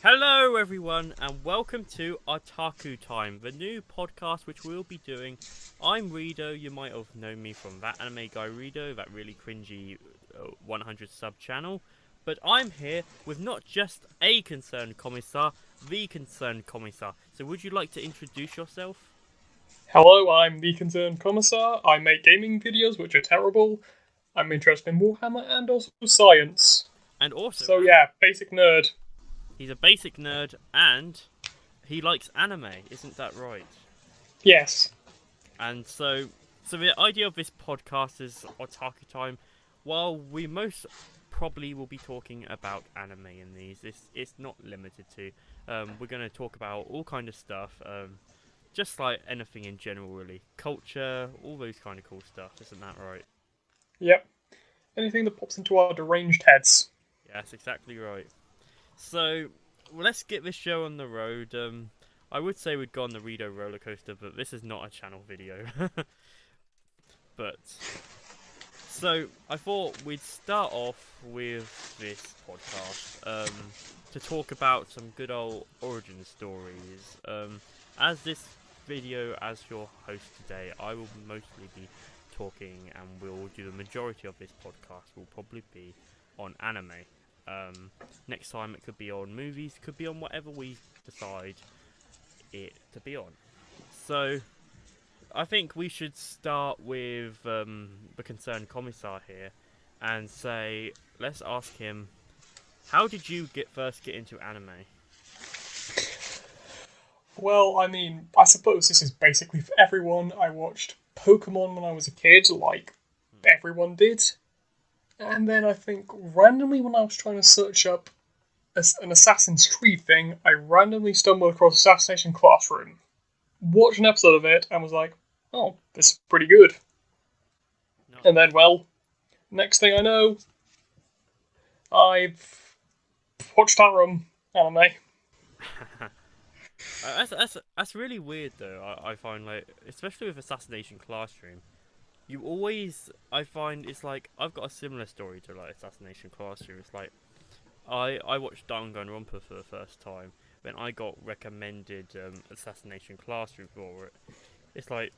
Hello, everyone, and welcome to Otaku Time, the new podcast which we'll be doing. I'm Rido. You might have known me from that anime guy Rido, that really cringy 100 sub channel. But I'm here with not just a concerned commissar, the concerned commissar. So, would you like to introduce yourself? Hello, I'm the Concerned Commissar. I make gaming videos which are terrible. I'm interested in Warhammer and also science. And also, So yeah, basic nerd. he's a basic nerd and he likes anime, isn't that right? Yes. And so the idea of this podcast is Otaku Time. While we most probably will be talking about anime in these, it's not limited to. We're going to talk about all kind of stuff, just like anything in general, really. Culture, all those kind of cool stuff, isn't that right? Yep. Anything that pops into our deranged heads. Yeah, that's exactly right. So, let's get this show on the road. I would say we'd go on the Rito roller coaster, but this is not a channel video. But so I thought we'd start off with this podcast to talk about some good old origin stories. As this video, as your host today, I will mostly be talking, and we'll do the majority of this podcast will probably be on anime. Next time it could be on movies, could be on whatever we decide it to be on. So I think we should start with the concerned commissar here, and say, let's ask him, how did you first get into anime? Well, I suppose this is basically for everyone. I watched Pokemon when I was a kid, like everyone did. And then I think randomly when I was trying to search up an Assassin's Creed thing, I randomly stumbled across Assassination Classroom. Watched an episode of it and was like, oh, this is pretty good. No. And then, well, next thing I know, I've watched Arum anime. That's really weird though. I find, like, especially with Assassination Classroom, you always, I find it's like I've got a similar story to like Assassination Classroom. It's like I watched Danganronpa for the first time when I got recommended Assassination Classroom for it. It's like,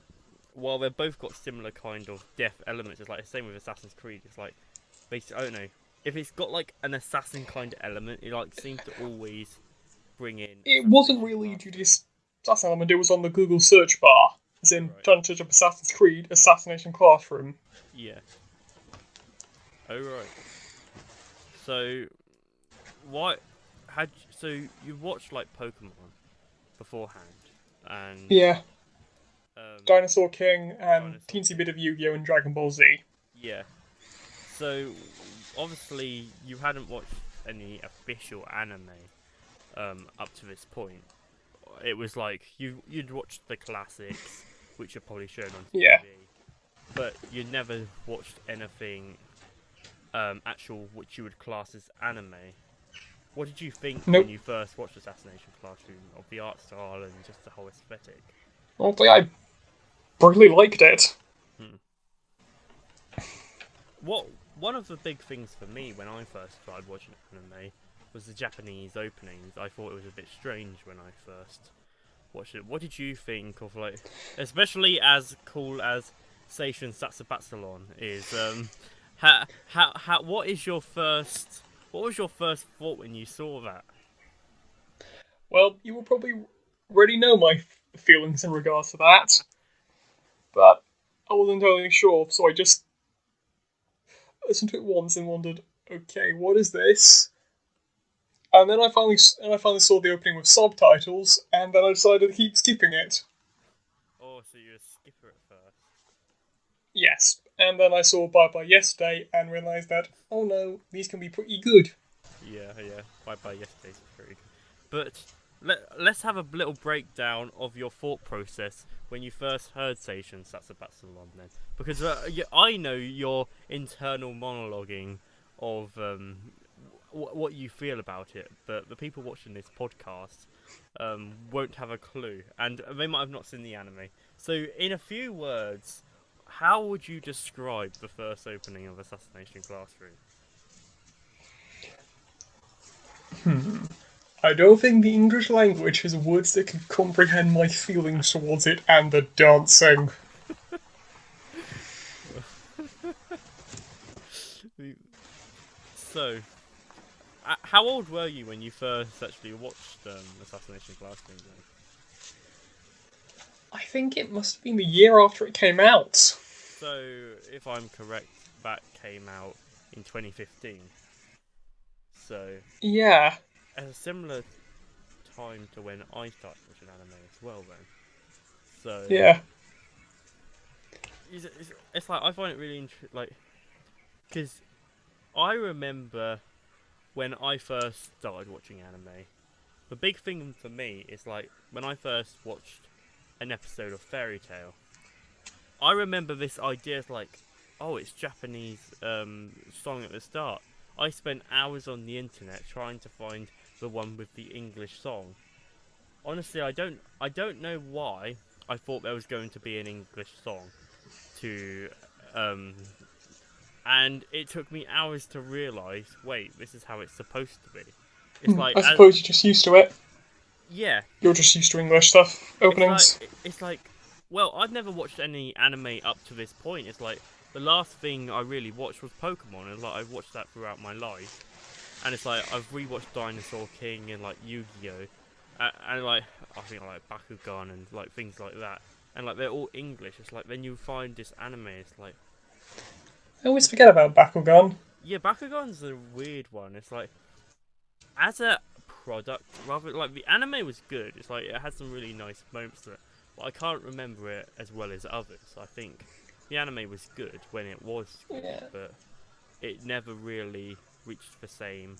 while they've both got similar kind of death elements, it's like the same with Assassin's Creed. It's like, basically, I don't know, if it's got like an assassin kind of element, it like seems to always bring in. It wasn't really due to this Assassin element, it was on the Google search bar. As in, Right. trying to search up Assassin's Creed, Assassination Classroom. Yeah. Oh right. So, what had so you watched like Pokemon beforehand, and Yeah, um, Dinosaur King and Dinosaur teensy King. bit of Yu-Gi-Oh! And Dragon Ball Z. Yeah. So obviously you hadn't watched any official anime up to this point. It was like you'd watched the classics, which are probably shown on Yeah. TV, but you'd never watched anything actual which you would class as anime. What did you think when Nope. you first watched Assassination Classroom, of the art style and just the whole aesthetic? Honestly, I really liked it. Hmm. What One of the big things for me when I first started watching anime was the Japanese openings. I thought it was a bit strange when I first watched it. What did you think of, like, especially as cool as Seishun Satsubatsulon is? What is your first? What was your first thought when you saw that? Well, you will probably already know my feelings in regards to that, but I wasn't entirely sure, so I just listened to it once and wondered, okay, what is this? And then I finally saw the opening with subtitles, and then I decided to keep skipping it. Oh, so you're a skipper at first. Yes, and then I saw Bye Bye yesterday and realised that, oh no, these can be pretty good. Yeah. Bye bye. Yesterday's pretty good. But let's have a little breakdown of your thought process when you first heard Seishun Satsubatsulon then. Because I know your internal monologuing of what you feel about it, but the people watching this podcast won't have a clue. And they might have not seen the anime. So, in a few words, how would you describe the first opening of Assassination Classroom? I don't think the English language has words that can comprehend my feelings towards it and the dancing. So, how old were you when you first actually watched Assassination Classroom? Then? I think it must have been the year after it came out. So, if I'm correct, that came out in 2015. So, Yeah, at a similar time to when I started watching anime as well. Then, so yeah. it's like I find it really like because I remember when I first started watching anime. The big thing for me is like when I first watched an episode of Fairy Tail. I remember this idea is like, oh, it's Japanese song at the start. I spent hours on the internet trying to find the one with the English song. Honestly, I don't know why I thought there was going to be an English song to um and it took me hours to realize, wait, this is how it's supposed to be. It's like I suppose you're just used to it. yeah, You're just used to English stuff, it's like openings. it's like well, I've never watched any anime up to this point. It's like the last thing I really watched was Pokemon, and like I've watched that throughout my life. And it's like I've rewatched Dinosaur King and like Yu-Gi-Oh, and like I think I like Bakugan and like things like that. And like they're all English. It's like then you find this anime. It's like I always forget about Bakugan. yeah, Bakugan's a weird one. It's like as a product, rather like the anime was good. It's like it had some really nice moments to it, but I can't remember it as well as others. I think the anime was good when it was good, Yeah. but it never really reached the same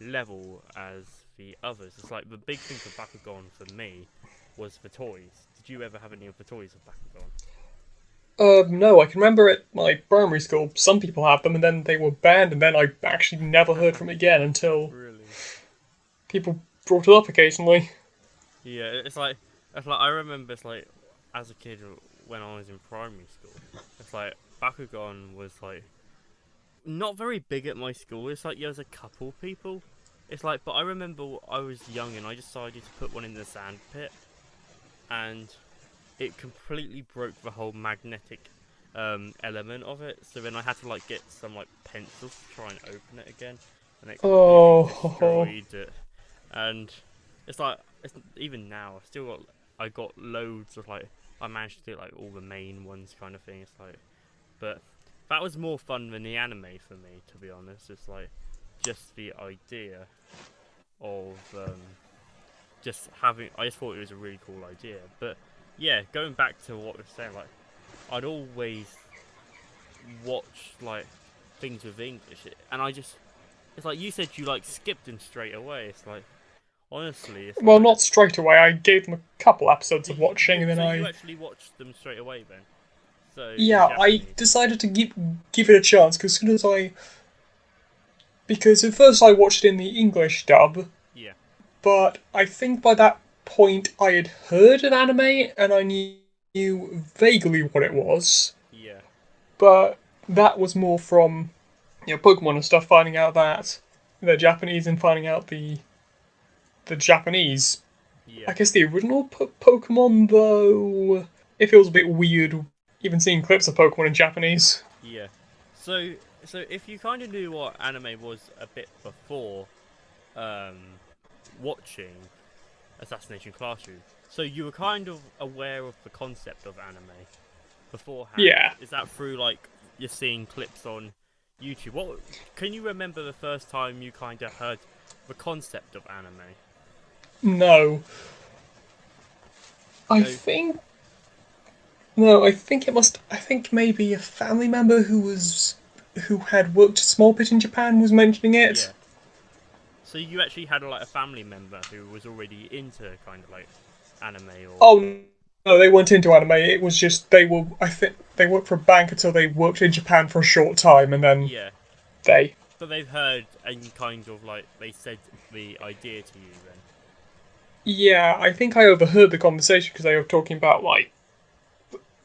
level as the others. It's like the big thing for Bakugan for me was the toys. Did you ever have any of the toys of Bakugan? No, I can remember at my primary school, some people had them and then they were banned, and then I actually never heard from it again until Really? people brought it up occasionally. Yeah, it's like I remember it's like as a kid when I was in primary school, it's like Bakugan was like not very big at my school. It's like there was a couple people. It's like, but I remember I was young and I decided to put one in the sand pit, and it completely broke the whole magnetic element of it. So then I had to like get some like pencils to try and open it again, and it completely Oh, destroyed it. And it's like even now I got loads of like I managed to do like all the main ones kind of thing. It's like, but that was more fun than the anime for me, to be honest. It's like just the idea of just having. I just thought it was a really cool idea. But yeah, going back to what we were saying, like I'd always watch like things with English, and I just it's like you said you like skipped them straight away. It's like honestly, it's like well, not straight away. I gave them a couple episodes of watching, and then so you I, actually watched them straight away then. So in yeah, I Japanese, decided to give it a chance because because at first I watched it in the English dub, yeah, but I think by that point I had heard an anime and I knew vaguely what it was, yeah, but that was more from Pokemon and stuff, finding out that they're Japanese and finding out the Japanese. yeah, I guess the original Pokemon, though, it feels a bit weird even seeing clips of Pokemon in Japanese. yeah. So if you kind of knew what anime was a bit before watching Assassination Classroom, so you were kind of aware of the concept of anime beforehand. Yeah. Is that through like you're seeing clips on YouTube? What can you remember the first time you kind of heard the concept of anime? No. I No. think. No, I think it must. I think maybe a family member who had worked a small bit in Japan was mentioning it. Yeah. So you actually had like a family member who was already into kind of like anime or Oh no, they weren't into anime. It was just they were. I think they worked for a bank until they worked in Japan for a short time, and then yeah. they. But they've heard and kind of like they said the idea to you then. Yeah, I think I overheard the conversation because they were talking about like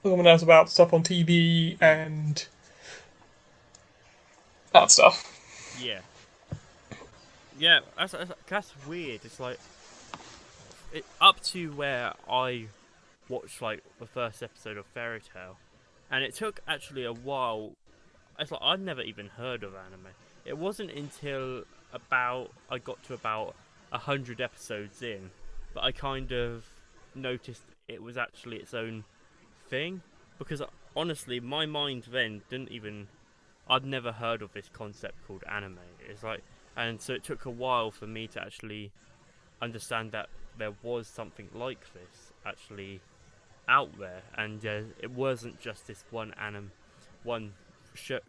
someone else about stuff on TV Mm. and that stuff. Yeah. Yeah, that's weird. It's like up to where I watched like the first episode of Fairy Tail, and it took actually a while. It's like I'd never even heard of anime. It wasn't until about I got to about 100 episodes in that I kind of noticed it was actually its own thing. Because honestly, my mind then didn't even. I'd never heard of this concept called anime. It's like, and so it took a while for me to actually understand that there was something like this actually out there, and it wasn't just this one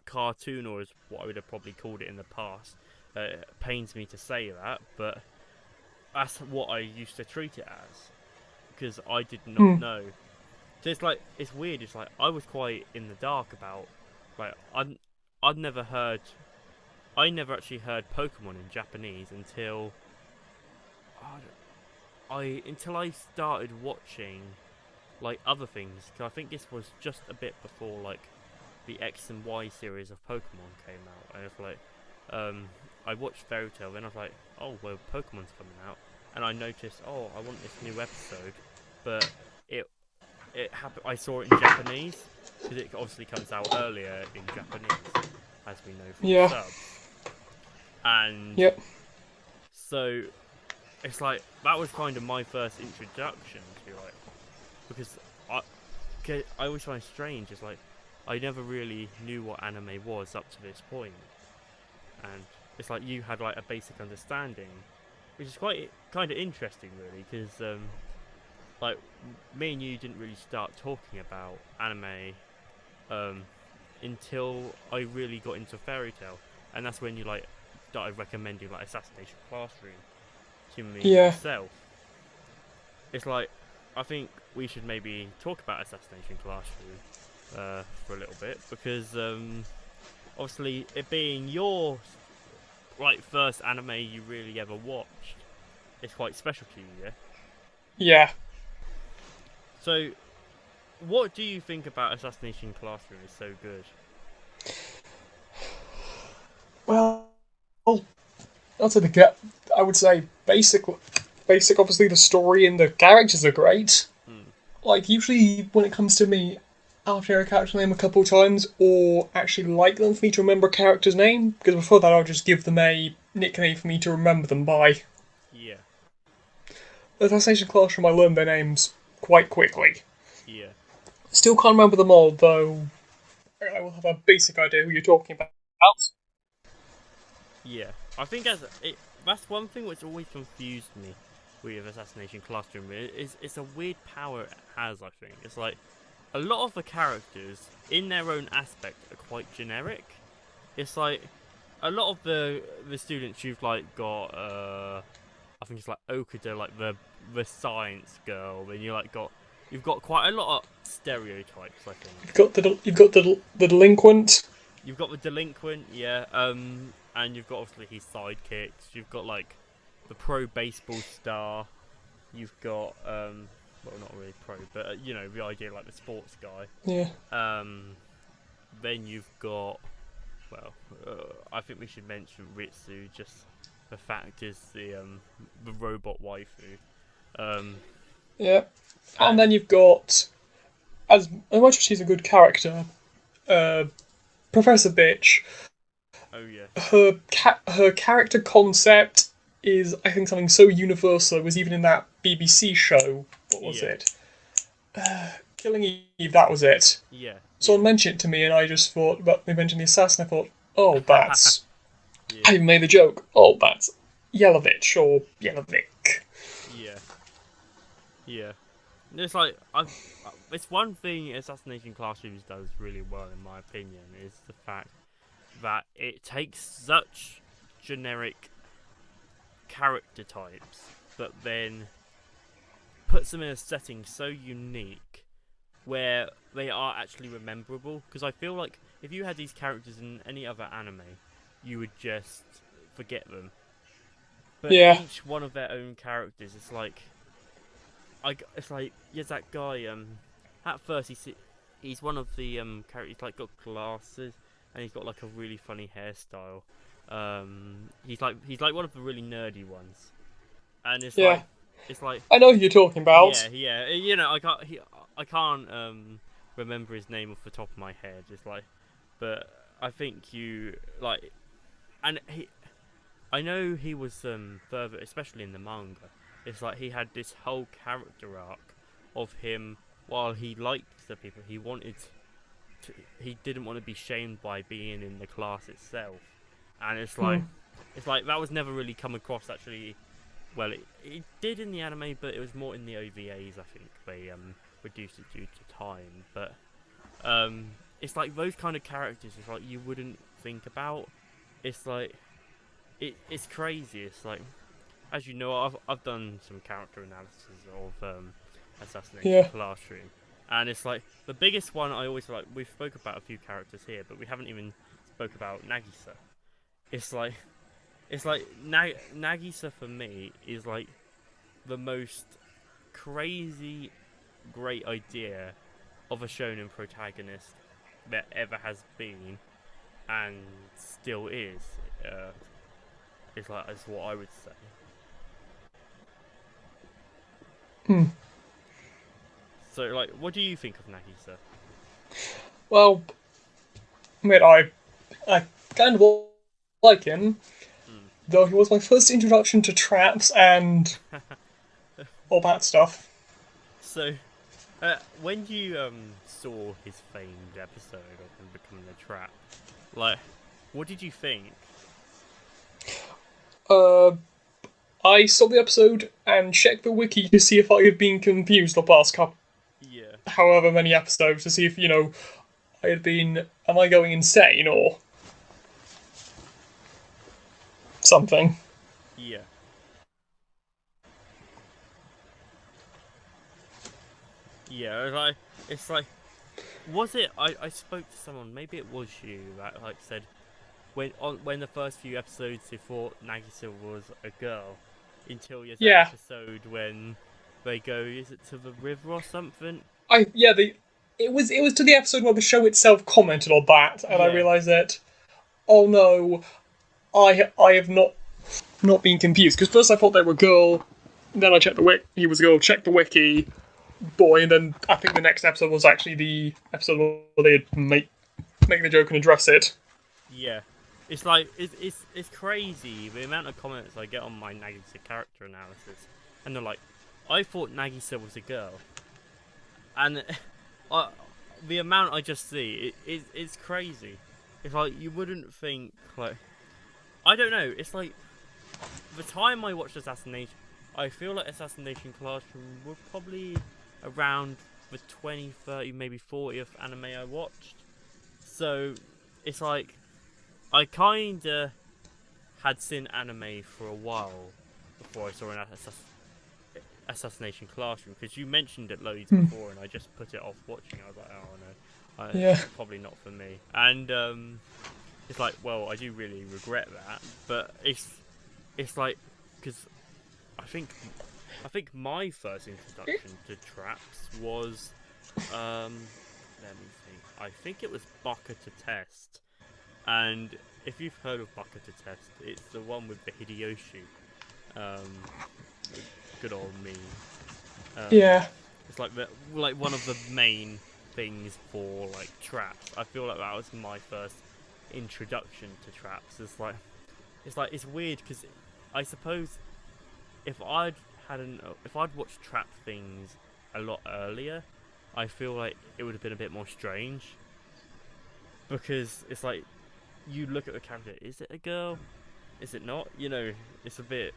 cartoon, or is what I would have probably called it in the past. It pains me to say that, but that's what I used to treat it as because I did not Hmm. know. So it's like it's weird. It's like I was quite in the dark about like I'd never heard. I never actually heard Pokemon in Japanese until until I started watching like other things. Cause I think this was just a bit before like the X and Y series of Pokemon came out, and it's like I watched Fairy Tail, then I was like, oh well, Pokemon's coming out, and I noticed, oh, I want this new episode, but it it happened. I saw it in Japanese because it obviously comes out earlier in Japanese, as we know from Yeah. subs, and Yep. so it's like that was kind of my first introduction to like because I I always find it strange. It's like I never really knew what anime was up to this point, and it's like you had like a basic understanding, which is quite kind of interesting, really, because like me and you didn't really start talking about anime um, until I really got into Fairy Tail, and that's when you like started recommending like Assassination Classroom to me Yeah. myself. It's like I think we should maybe talk about Assassination Classroom for a little bit because obviously it being your like first anime you really ever watched, it's quite special to you, yeah. Yeah. So, what do you think about Assassination Classroom is so good? Well, that's a get. I would say basic. Obviously, the story and the characters are great. Hmm. Like usually, when it comes to me, I'll hear a character name a couple times, or actually like them for me to remember a character's name. Because before that, I'll just give them a nickname for me to remember them by. Yeah, The Assassination Classroom, I learned their names quite quickly. yeah, Still can't remember them all, though. I will have a basic idea who you're talking about. yeah. I think that's one thing which always confused me with Assassination Classroom. It's a weird power it has. I think it's like a lot of the characters in their own aspect are quite generic. It's like a lot of the students you've like got I think it's like Okuda, like the science girl. Then you've got quite a lot of stereotypes. I think You've got the delinquent. you've got the delinquent, yeah, and you've got obviously his sidekicks. You've got like the pro baseball star. You've got well, not really pro, but you know the idea like the sports guy. Yeah. Um, then you've got well, I think we should mention Ritsu. Just the fact is the robot waifu. Um, Yeah. And and then you've got, as much as she's a good character, uh, Professor Bitch. oh yeah, Her character concept is, I think, something so universal. It was even in that BBC show. What was yeah, it? Killing Eve. That was it. yeah, Someone yeah, mentioned it to me, and I just thought. But they mentioned the assassin. I thought, oh, that's. I yeah, even made the joke. Oh, that's Yelovich or Yelovic. yeah, yeah. It's like it's one thing Assassination Classrooms does really well, in my opinion, is the fact that it takes such generic character types, but then puts them in a setting so unique where they are actually rememberable. Because I feel like if you had these characters in any other anime, you would just forget them. But Yeah. each one of their own characters, it's like yeah, that guy. At first he's one of the characters. He's like got glasses and he's got like a really funny hairstyle. He's like one of the really nerdy ones, and Yeah, it's like I know who you're talking yeah, about. yeah. I can't remember his name off the top of my head. It's like, but I think you like, and I know he was further, especially in the manga. It's like he had this whole character arc of him while he liked the people he wanted to, he didn't want to be shamed by being in the class itself, and Hmm. it's like that was never really come across actually. Well, it did in the anime, but it was more in the OVAs. I think they reduced it due to time, but it's like those kind of characters. It's like you wouldn't think about. It's like it's crazy. It's like, as you know, I've done some character analysis of Assassination Yeah. Classroom, and it's like the biggest one. I always like. We've spoke about a few characters here, but we haven't even spoke about Nagisa. It's like Nagisa for me is like the most crazy great idea of a shonen protagonist that ever has been and still is. Uh, is what I would say. Hmm. So, like, what do you think of Nagisa? Well, I mean, I kind of like him, Mm. though he was my first introduction to traps and all that stuff. So, when you saw his famed episode of him becoming a trap, like, what did you think? Uh, I saw the episode and checked the wiki to see if I had been confused the past couple, Yeah, however many episodes, to see if, I had been, am I going insane or something? yeah, yeah. It's like, was it? I spoke to someone. Maybe it was you that like said when the first few episodes they thought Nagisa was a girl, until there's that Yeah, episode when they go, is it to the river or something? it was to the episode where the show itself commented on that, and I Yeah, realised that, oh no, I have not been confused, because first I thought they were a girl, then I checked the wiki, he was a girl, checked the wiki, boy, and then I think the next episode was actually the episode where they'd make the joke and address it. yeah. It's like it's crazy the amount of comments I get on my Nagisa character analysis, and they're like, I thought Nagisa was a girl, and I, the amount I just see it's crazy. It's like you wouldn't think like I don't know. It's like the time I watched Assassination, I feel like Assassination Classroom were probably around the 20, 30, maybe 40th anime I watched. So it's like I kinda had seen anime for a while before I saw an Assassination Classroom, because you mentioned it loads Hmm. before and I just put it off watching. I was like, oh no, Yeah, probably not for me. And it's like, well, I do really regret that, but it's like because I think I think my first introduction to traps was let me think. I think it was Baka to Test, and if you've heard of Baka to Test, it's the one with the Hideyoshi, the good old meme. yeah, It's like one of the main things for like traps. I feel like that was my first introduction to traps. It's weird because I suppose if if I'd watched trap things a lot earlier, I feel like it would have been a bit more strange, because it's like you look at the character. Is it a girl? Is it not? It's a bit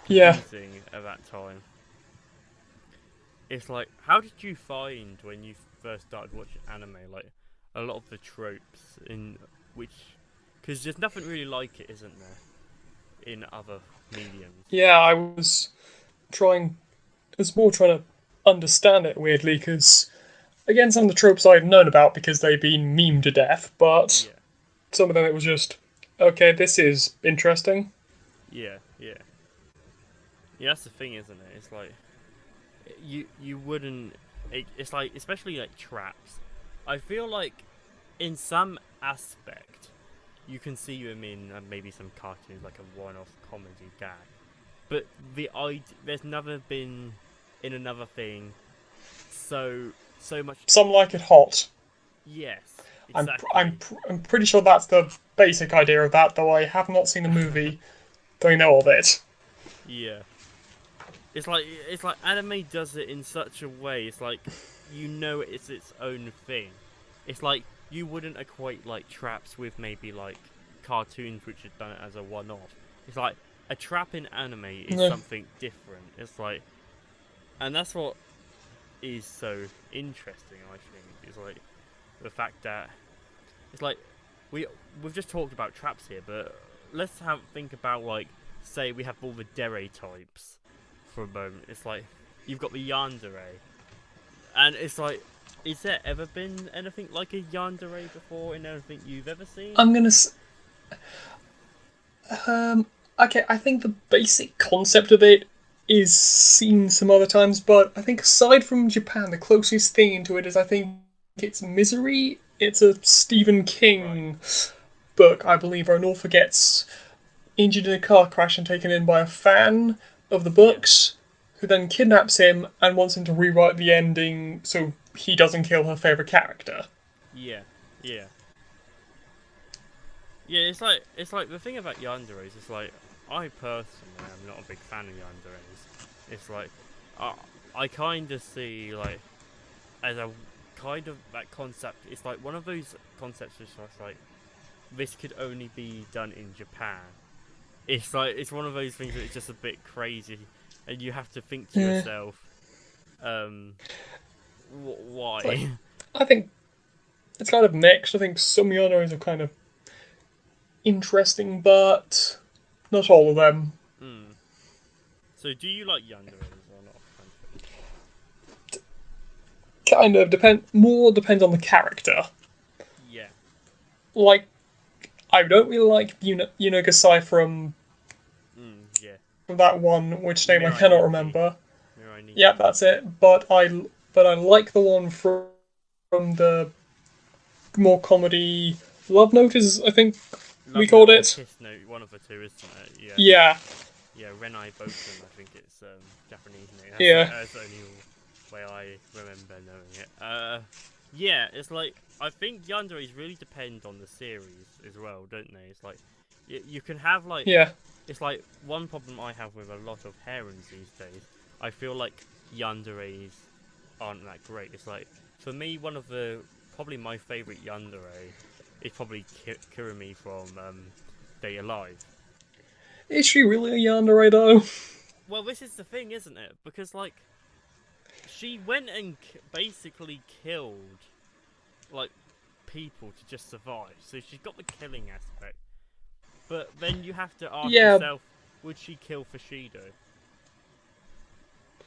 yeah. confusing at that time. It's like, how did you find when you first started watching anime, like a lot of the tropes in which, because there's nothing really like it, isn't there, in other mediums? Yeah, trying, I was more trying to understand it weirdly, because, again, some of the tropes I've known about because they've been memed to death, but Yeah, some of them it was just, okay, this is interesting. yeah, yeah. Yeah, that's the thing, isn't it? It's like you wouldn't. It's like, especially like traps. I feel like in some aspect you can see him in maybe some cartoons, like a one-off comedy gag. But there's never been in another thing so much. Some like it hot. Yes, I'm exactly. I'm pretty sure that's the basic idea of that, though I have not seen the movie, though I know of it. Yeah, it's like anime does it in such a way. It's like it's its own thing. It's like you wouldn't equate like traps with maybe like cartoons which have done it as a one-off. It's like a trap in anime is No. something different. It's like, and that's what is so interesting. I think is like the fact that it's like we we've just talked about traps here, but let's have think about like say we have all the dere types for a moment. It's like you've got the yandere, and it's like, is there ever been anything like a yandere before in anything you've ever seen? I'm gonna. Um. Okay, I think the basic concept of it is seen some other times, but I think aside from Japan, the closest thing to it is I think it's Misery. It's a Stephen Right. King book, I believe, where an author gets injured in a car crash and taken in by a fan of the Yeah. books, who then kidnaps him and wants him to rewrite the ending so he doesn't kill her favourite character. Yeah. Yeah. Yeah. It's like the thing about yanderes. It's like I personally am not a big fan of yanderes. It's like I I kind of see like as a kind of that concept. It's like one of those concepts which is like this could only be done in Japan. It's like it's one of those things that is just a bit crazy, and you have to think to Yeah, yourself, um, like why? I think it's kind of mixed. I think some genres are kind of interesting, but not all of them. Hmm. So, do you like yanderes or not? Kind of depend. More depends on the character. Yeah. Like I don't really like Yuno Yeah. from that one, which name I Mirai cannot Nikki. remember. Mirai Yep, Nikki. that's it. But I like the one from the more comedy Love Note is I think we Love called Note or it. Kiss Note, one of the two, isn't it? Yeah. Yeah, Yeah, Renai Boken, I think it's Japanese name. yeah, That's the only way I remember knowing it. Yeah, it's like I think yanderes really depend on the series as well, don't they? It's like you can have like yeah. it's like one problem I have with a lot of harems these days. I feel like yanderes aren't that great. It's like for me, one of the probably my favorite yandere is probably Kurumi from Day Alive. Is she really a yandere though? Well, this is the thing, isn't it? Because like she went and basically killed like people to just survive. So she's got the killing aspect. But then you have to ask Yeah, yourself, would she kill Fashido?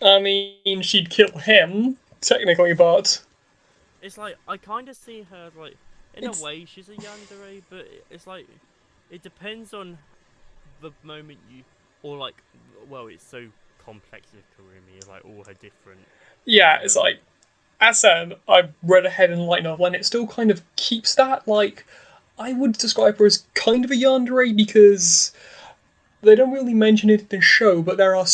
I mean she'd kill him technically, but It's like I kind of see her like in a it's way she's a yandere, but it's like it depends on the moment you or like well it's so complex with Kurumi, like all her different yeah. It's um like as said, I read ahead in light novel, and it still kind of keeps that. Like I would describe her as kind of a yandere because they don't really mention it in the show, but there are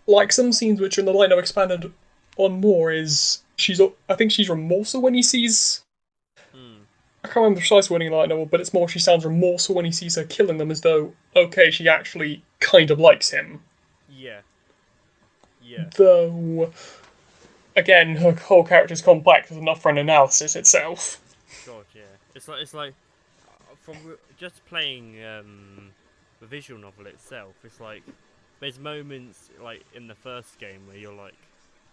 like some scenes which are in the light novel expanded on more. Is she's I think she's remorseful when he sees. hmm, I can't remember the precise wording in the light novel, but it's more she sounds remorseful when he sees her killing them, as though okay, she actually kind of likes him. yeah, yeah. Though again, her whole character is complex enough for an analysis itself. God, yeah. It's like from just playing the visual novel itself. It's like there's moments like in the first game where you're like,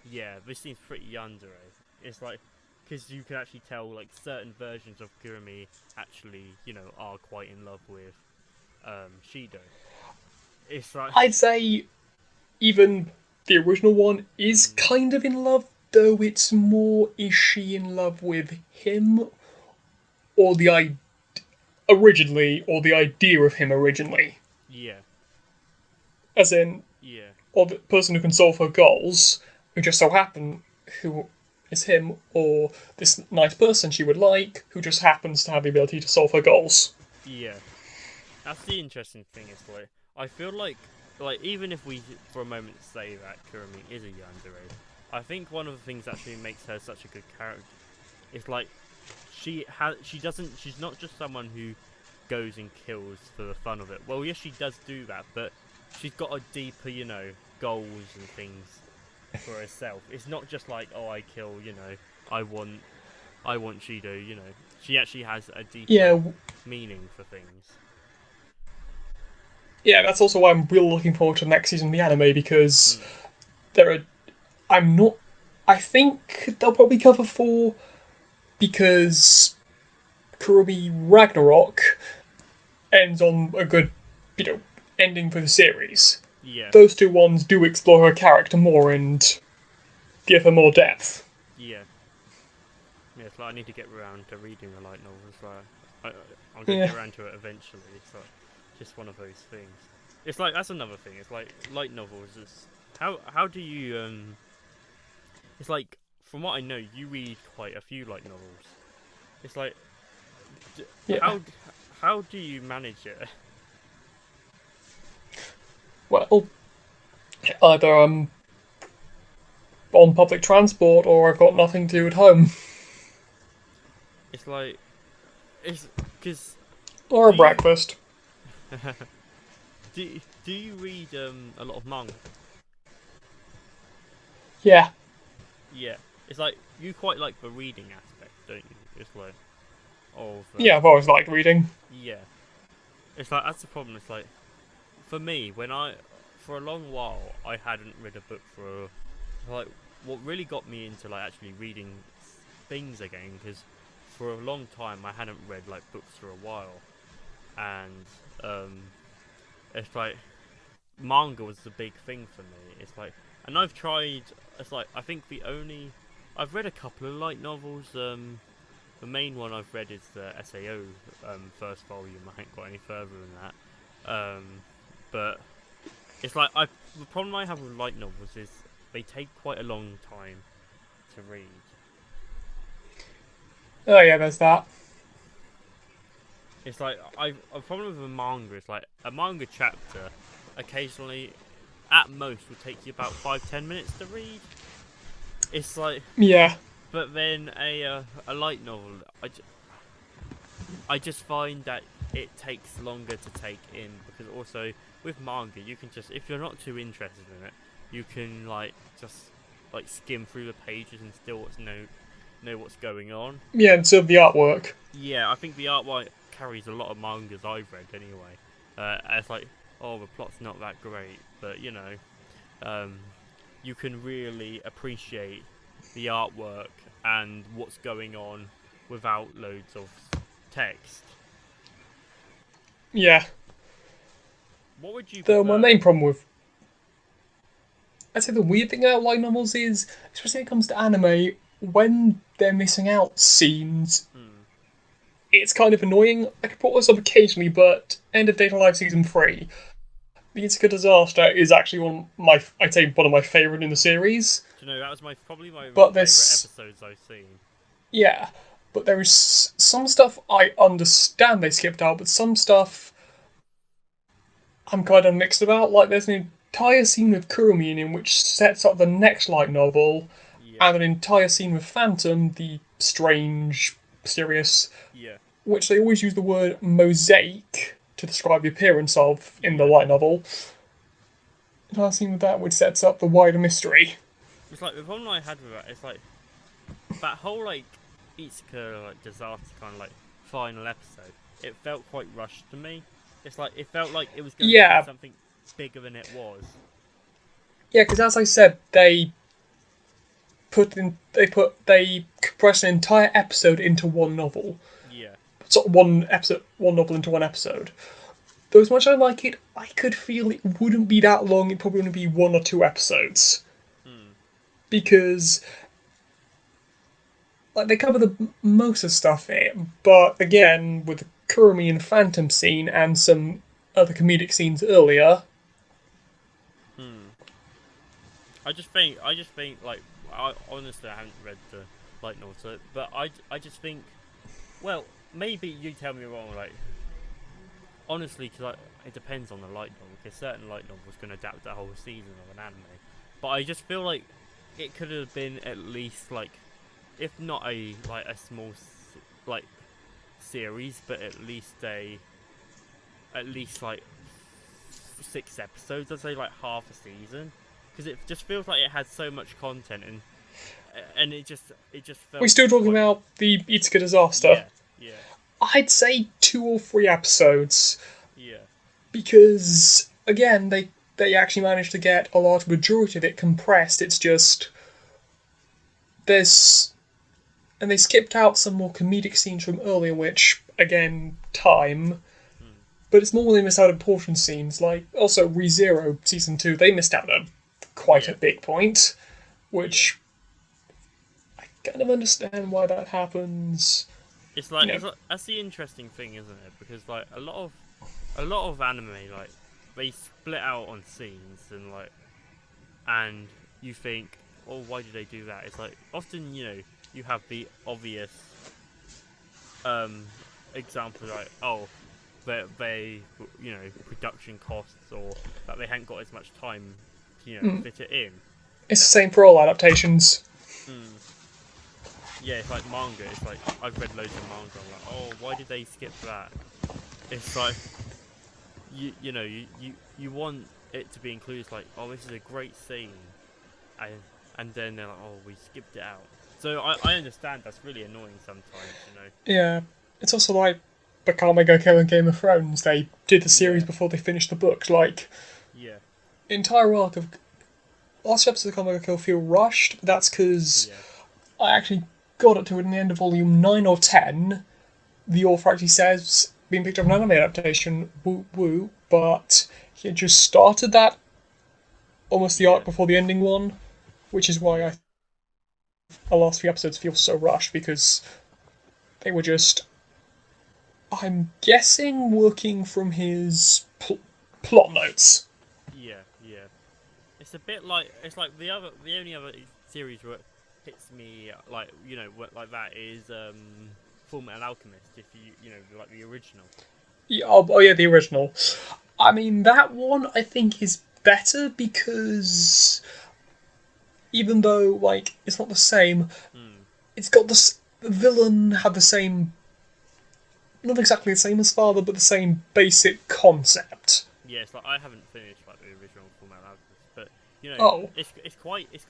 yeah, this seems pretty yandere. It's like because you can actually tell like certain versions of Kurumi actually are quite in love with Shido. It's like I'd say even the original one is mm, kind of in love, though it's more is she in love with him or the originally or the idea of him originally, yeah, as in yeah, or the person who can solve her goals, who just so happen who is him, or this nice person she would like who just happens to have the ability to solve her goals. Yeah, that's the interesting thing. Is like I feel like even if we for a moment say that Kurumi is a yandere, I think one of the things that actually makes her such a good character is like she's not just someone who goes and kills for the fun of it. Well, yes, she does do that, but she's got a deeper, goals and things for herself. It's not just like, oh, I kill, I want, I want Shido. She actually has a deeper Yeah, meaning for things. yeah, that's also why I'm really looking forward to the next season of the anime because Mm. there are. I'm not. I think they'll probably cover 4 because Kurumi Ragnarok ends on a good, ending for the series. Yeah, Those 2 ones do explore her character more and give her more depth. yeah, yeah. It's like I need to get around to reading the light novels. Like I'm gonna Yeah, get around to it eventually. It's like just one of those things. It's like that's another thing. It's like light novels. Is how do you It's like, from what I know, you read quite a few light novels. It's like, d- yeah. how how do you manage it? Well, either I'm on public transport or I've got nothing to do at home. It's like, it's because Or a do you breakfast. do you read a lot of manga? Yeah. Yeah, it's like you quite like the reading aspect, don't you? It's like of Yeah, I've always liked reading. yeah. It's like that's the problem. It's like for me when I for a long while I hadn't read a book like what really got me into like actually reading things again because for a long time I hadn't read like books for a while and it's like manga was the big thing for me. It's like and I've tried. It's like I think I've read a couple of light novels. The main one I've read is the SAO first volume. I haven't got any further than that. But it's like the problem I have with light novels is they take quite a long time to read. Oh yeah, there's that. It's like a problem with a manga is like a manga chapter occasionally at most will take you about 5-10 minutes to read. It's like, Yeah. but then a light novel, I just find that it takes longer to take in because also with manga you can just if you're not too interested in it, you can like just like skim through the pages and still know what's going on. Yeah, and so the artwork. Yeah, I think the artwork carries a lot of mangas I've read anyway. It's like, oh, the plot's not that great, but um, you can really appreciate the artwork and what's going on without loads of text. Yeah. What would you Though my prefer? main problem with I'd say the weird thing about light novels is, especially when it comes to anime, when they're missing out scenes, Hmm. it's kind of annoying. I could put this up occasionally, but End of Data Life Season 3, The Ithaca Disaster is actually I'd say one of my favourite in the series. Do you know that was probably my But favourite there's, episodes I've seen. yeah, but there is some stuff I understand they skipped out, but some stuff I'm kind of mixed about. Like there's an entire scene with Kurumi in which sets up the next light novel, Yeah, and an entire scene with Phantom, the strange, mysterious, yeah, which they always use the word mosaic to describe the appearance of in the yeah. light novel. Entire scene with that which sets up the wider mystery. It's like the problem I had with that. It's like that whole like Itsuka like disaster kind of like final episode. It felt quite rushed to me. It's like it felt like it was going to be Yeah, something bigger than it was. yeah, because as I said, they compress an entire episode into one novel. Yeah. Sort of one novel into one episode. Though as much as I like it, I could feel it wouldn't be that long. It probably only be 1 or 2 episodes Hmm. because like they cover the most of stuff here. But again, with the Kurumi and Phantom scene and some other comedic scenes earlier, Hmm. I just think like I honestly I haven't read the light novel, so, but I just think well maybe you tell me wrong like honestly because like, it depends on the light novel because certain light novels can adapt the whole season of an anime, but I just feel like it could have been at least like if not a small like series, but at least like 6 episodes. I'd say like half a season, because it just feels like it had so much content, and it just We're felt still talking quite about the Ithaca disaster. yeah yeah I'd say 2 or 3 episodes yeah because again they actually managed to get a large majority of it compressed. It's just there's and they skipped out some more comedic scenes from earlier, which again time. mm, But it's more they missed out important scenes. Like also ReZero season 2, they missed out on quite a yeah big point, yeah. which I kind of understand why that happens. You know, It's like that's the interesting thing, isn't it? Because like a lot of anime like they split out on scenes and you think, oh, why did they do that? It's like often you have the obvious um example like oh they production costs or that they hadn't got as much time to fit it in. it's the same for all adaptations. Mm. Yeah, it's like manga. It's like I've read loads of manga. I'm like, oh, why did they skip that? It's like you want it to be included. It's like, oh, this is a great scene, and and then they're like, oh, we skipped it out. So I understand that's really annoying sometimes. Yeah, it's also like Bakame Go Kill and Game of Thrones. They did the series Yeah, before they finished the books. Like yeah, entire arc of last episode of Bakame Go Kill feel rushed. But that's because yeah, I actually got it to it in the end of volume 9 or 10. The author actually says being picked up an anime adaptation, woo woo, but he had just started that almost the yeah, arc before the ending one, which is why yeah, the last 3 episodes feel so rushed because they were just, I'm guessing, working from his plot notes. yeah, yeah. It's like the only other series where it hits me like that is Full Metal Alchemist. If like the original. Yeah, oh yeah, the original. I mean, that one I think is better because even though like it's not the same, Hmm. it's got the villain had the same, not exactly the same as Father, but the same basic concept. Yeah, it's like I haven't finished like the original Full Metal Alchemist, but Oh, it's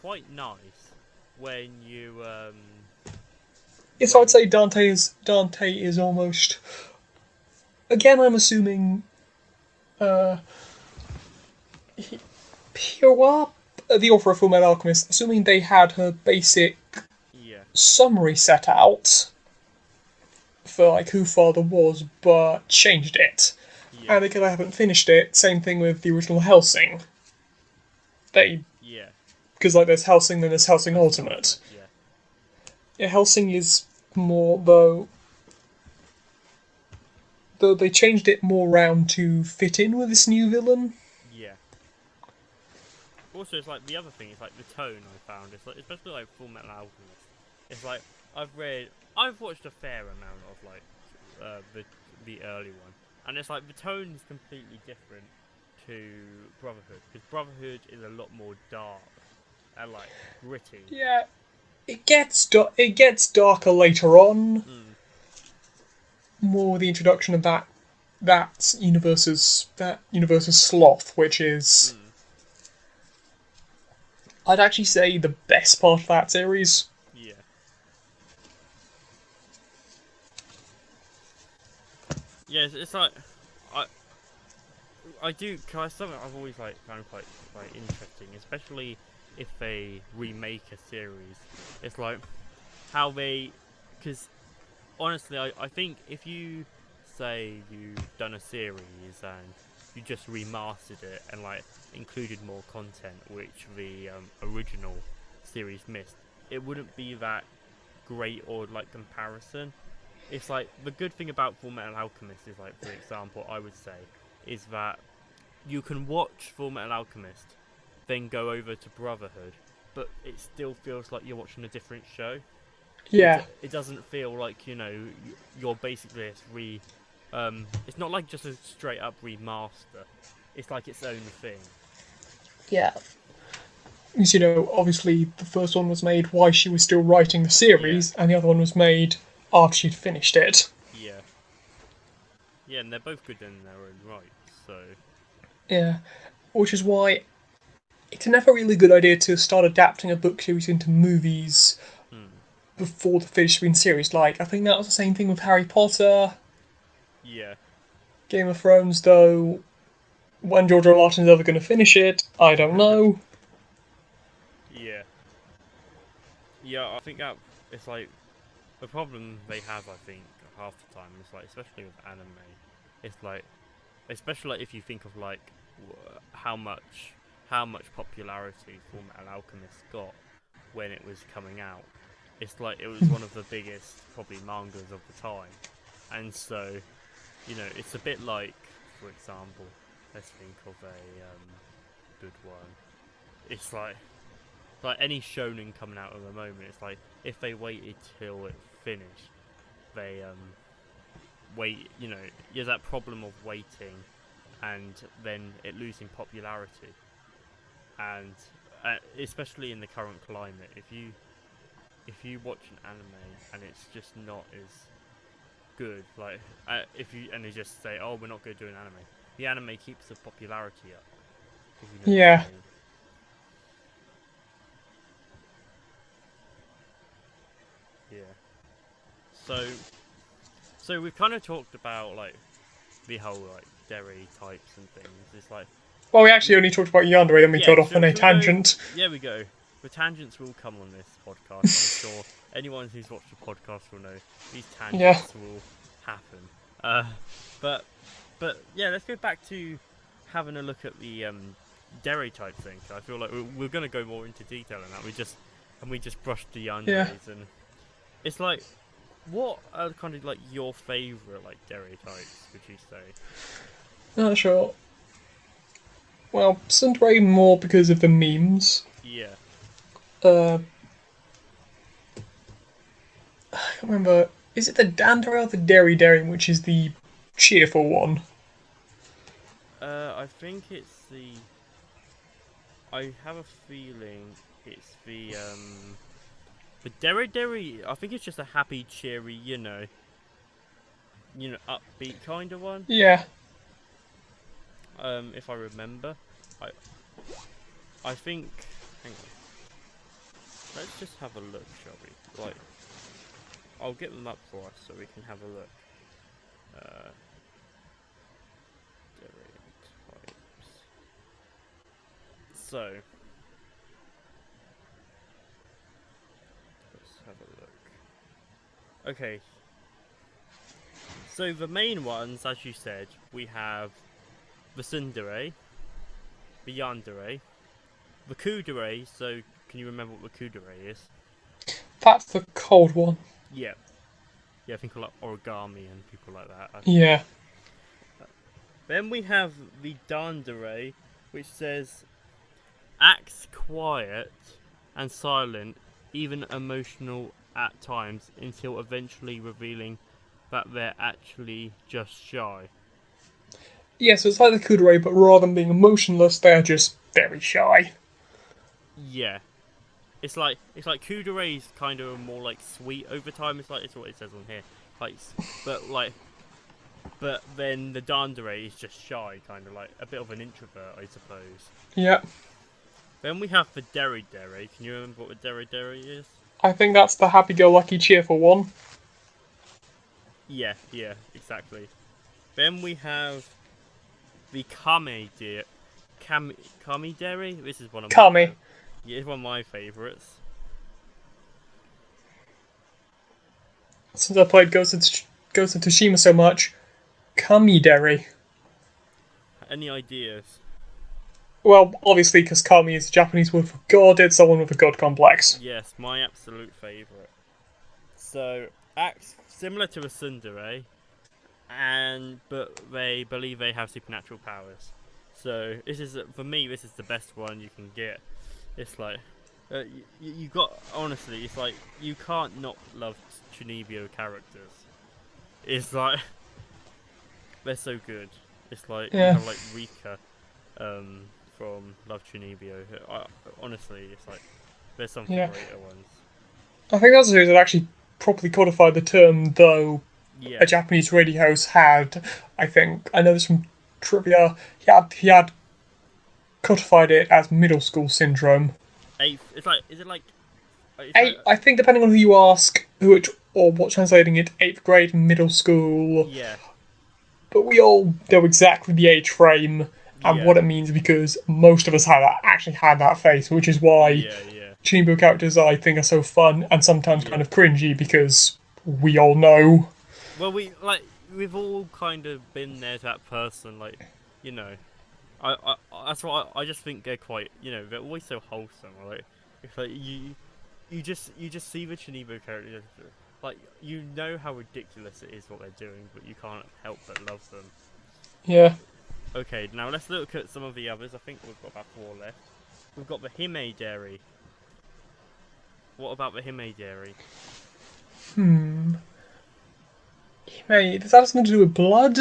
quite nice when you yes, I'd when say Dante is almost. Again, I'm assuming uh, Hirwa, the author of Fullmetal Alchemist, assuming they had her basic yeah summary set out for like who Father was, but changed it. yeah And because I haven't finished it, same thing with the original Helsing. They yeah because like there's Helsing, then there's Helsing Helsing Ultimate. Ultimate yeah Yeah, Helsing is more though they changed it more round to fit in with this new villain. yeah. Also, it's like the other thing is like the tone I found. It's like especially like Full Metal Alchemist. It's like I've watched a fair amount of like the early one, and it's like the tone is completely different to Brotherhood because Brotherhood is a lot more dark and like gritty. Yeah, it gets darker later on, Mm, more with the introduction of that universe's sloth, which is mm, I'd actually say the best part of that series. yeah, yeah. It's like I I do cause something I've always like found quite interesting, especially if they remake a series. It's like how they because honestly, I think if you say you've done a series and you just remastered it and like included more content which the original series missed, it wouldn't be that great or like comparison. It's like the good thing about Full Metal Alchemist is like, for example, I would say is that you can watch Full Metal Alchemist, then go over to Brotherhood, but it still feels like you're watching a different show. Yeah. It doesn't feel like, you know, you're basically it's not like just a straight up remaster. It's like its own thing. Yeah. Because, obviously the first one was made while she was still writing the Yeah. series, and the other one was made after she'd finished it. Yeah. Yeah, and they're both good in their own right, so... Yeah. Which is why it's never a really good idea to start adapting a book series into movies Hmm. before the finished screen series. Like, I think that was the same thing with Harry Potter, Yeah. Game of Thrones, though. When George R. R. Martin's ever going to finish it, I don't know. Yeah. Yeah, I think that it's like the problem they have. I think half the time is like, especially with anime, it's like, especially like if you think of like how much popularity Full Metal Alchemist got when it was coming out. It's like it was one of the biggest probably mangas of the time, and so it's a bit like, for example, let's think of a good one. It's like any shonen coming out at the moment. It's like if they waited till it finished, they wait. There's that problem of waiting, and then it losing popularity, and especially in the current climate, if you watch an anime and it's just not as good, like if you and they just say, oh, we're not going to do an anime, the anime keeps the popularity up, if you know what Yeah. I mean. Yeah. So we've kind of talked about like the whole like dairy types and things. It's like, Well, we actually only talked about Yandere, then we yeah, got off on a should we go? tangent. Yeah, we go. The tangents will come on this podcast. I'm sure anyone who's watched the podcast will know these Yeah. tangents will happen. Uh, but yeah, let's go back to having a look at the dairy type thing. I feel like we're going to go more into detail on that. We just brushed the Yeah. yanderes, and it's like, what are kind of like your favourite like dairy types? Would you say? Not sure. Well, Sundere more because of the memes. Yeah. Uh, I can't remember. Is it the Dandere or the Dairy, which is the cheerful one? I think it's the. I have a feeling it's the Derry. I think it's just a happy, cheery, upbeat kind of one. Yeah. If I remember, I I think. Hang on. Let's just have a look, shall we? Like, I'll get them up for us so we can have a look. Dairy types. So, let's have a look. Okay. So the main ones, as you said, we have the Tsundere, the Yandere, the Kudere. So, can you remember what the Kudere is? That's the cold one. Yeah. Yeah, I think like origami and people like that. Yeah. Then we have the Dandere, which says, acts quiet and silent, even emotional at times, until eventually revealing that they're actually just shy. Yeah, so it's like the Kudere, but rather than being emotionless, they're just very shy. Yeah. It's like Kudere's kind of more like sweet over time. It's what it says on here. But then the Dandere is just shy, kind of like a bit of an introvert, I suppose. Yeah. Then we have the Dere. Can you remember what the Dere is? I think that's the happy-go-lucky, cheerful one. Yeah, exactly. Then we have the Kami Dere. This is one of Kami. Yeah, it's one of my favourites. Since I played Ghost of Tsushima so much, Kami-dere. Any ideas? Well, obviously, because Kami is a Japanese word for god, it's someone with a god complex. Yes, my absolute favourite. So, acts similar to a tsundere, but they believe they have supernatural powers. So this is for me. This is the best one you can get. It's like you got honestly. It's like you can't not love Chunibyo characters. It's like they're so good. It's like you Yeah, have like Rika from Love Chunibyo. Honestly, it's like there's some yeah. greater ones. I think that's the series that actually properly codified the term, though a Yeah, Japanese radio host had, I think, I know this from trivia, he had codified it as middle school syndrome. eighth. It's like is it like it's like I think depending on who you ask, who it, or what translating it, 8th grade, middle school, yeah, but we all know exactly the age frame and yeah, what it means because most of us actually had that face, which is why yeah, yeah, Chinibo characters I think are so fun and sometimes yeah. kind of cringy because we all know. Well, we've all kind of been there to that person, like you know. That's why I just think they're quite, they're always so wholesome. Right? It's like you just see the Chinibo character, like you know how ridiculous it is what they're doing, but you can't help but love them. Yeah. Okay, now let's look at some of the others. I think we've got about 4 left. We've got the Hime Dairy. What about the Hime Dairy? Mate, does that have something to do with blood?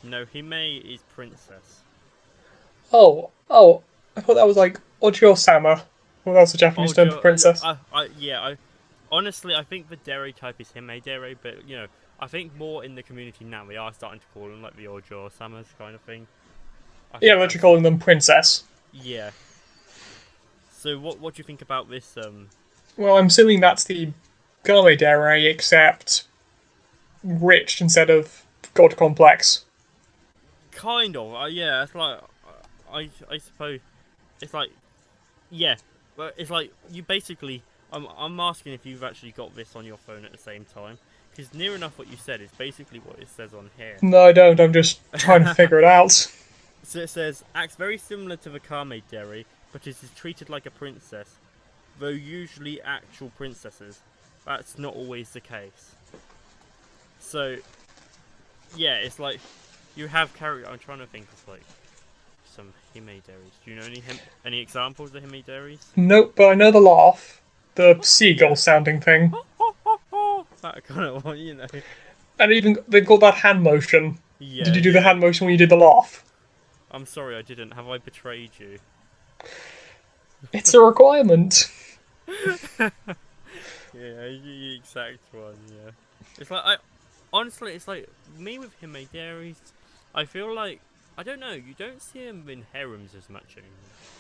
No, Hime is princess. Oh, I thought that was like Ojo-sama. Well, that was a Japanese Oh, term for Joe, princess. yeah, honestly, I think the dairy type is Hime Dairy, but I think more in the community now they are starting to call them like the Ojo Samas kind of thing. I Yeah, think literally that's calling them princess. yeah. So what do you think about this? Well, I'm assuming that's the Game Dere, except rich instead of god complex. Kind of, yeah. It's like I suppose it's like yeah, but it's like you basically. I'm asking if you've actually got this on your phone at the same time, because near enough what you said is basically what it says on here. No, I don't. I'm just trying to figure it out. So it says, acts very similar to the Kame Deri, but is treated like a princess. Though usually actual princesses, that's not always the case. So, yeah, it's like, you have character. I'm trying to think of like some Himederis. Do you know any examples of Himederis? Nope, but I know the laugh. The seagull Yeah. sounding thing. That kind of one, And even they've got that hand motion. Did Yeah, you do the yeah. hand motion when you did the laugh? I'm sorry I didn't. Have I betrayed you? It's a requirement. Yeah, the exact one. Yeah, it's like I honestly, it's like me with Himederis. I feel like I don't know. You don't see them in harems as much anymore.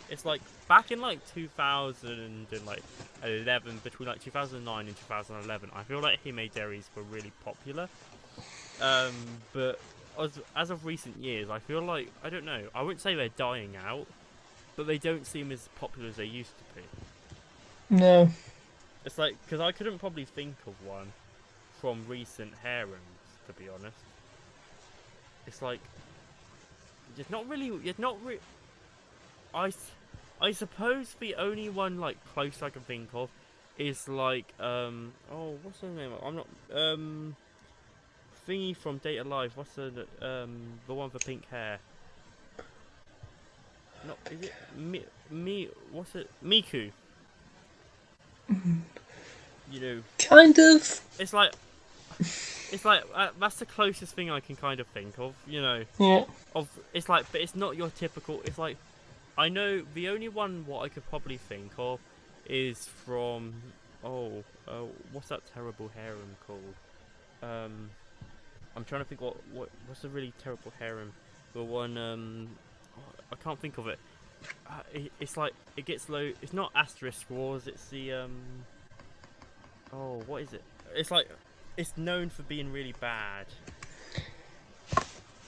It's like back in like 2011, between like 2009 and 2011. I feel like Himederis were really popular. Um, but as of recent years, I feel like I don't know. I wouldn't say they're dying out, but they don't seem as popular as they used to be. No. It's like because I couldn't probably think of one from recent harems, to be honest. It's like it's not really. It's not really. I suppose the only one like close I can think of is like oh what's her name? I'm not thingy from Data Live. What's the one with the pink hair? No, is it me? What's it? Miku. You know, Kind of. it's like that's the closest thing I can kind of think of. Yeah. It's like, but it's not your typical. It's like I know the only one what I could probably think of is from what's that terrible harem called? I'm trying to think what's a really terrible harem. The one I can't think of it. It's like it gets low. It's not asterisk wars. It's the oh what is it? It's like it's known for being really bad.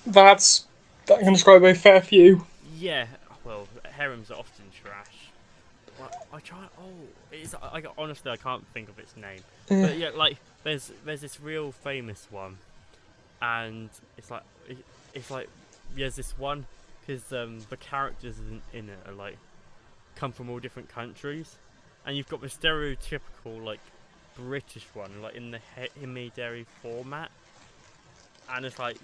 That can describe a fair few. Yeah, well, harems are often trash. Well, I try. Oh, honestly I can't think of its name. But yeah, like there's this real famous one, and it's like there's this one because the characters in it are like come from all different countries, and you've got the stereotypical like British one like in the Himidari format, and it's like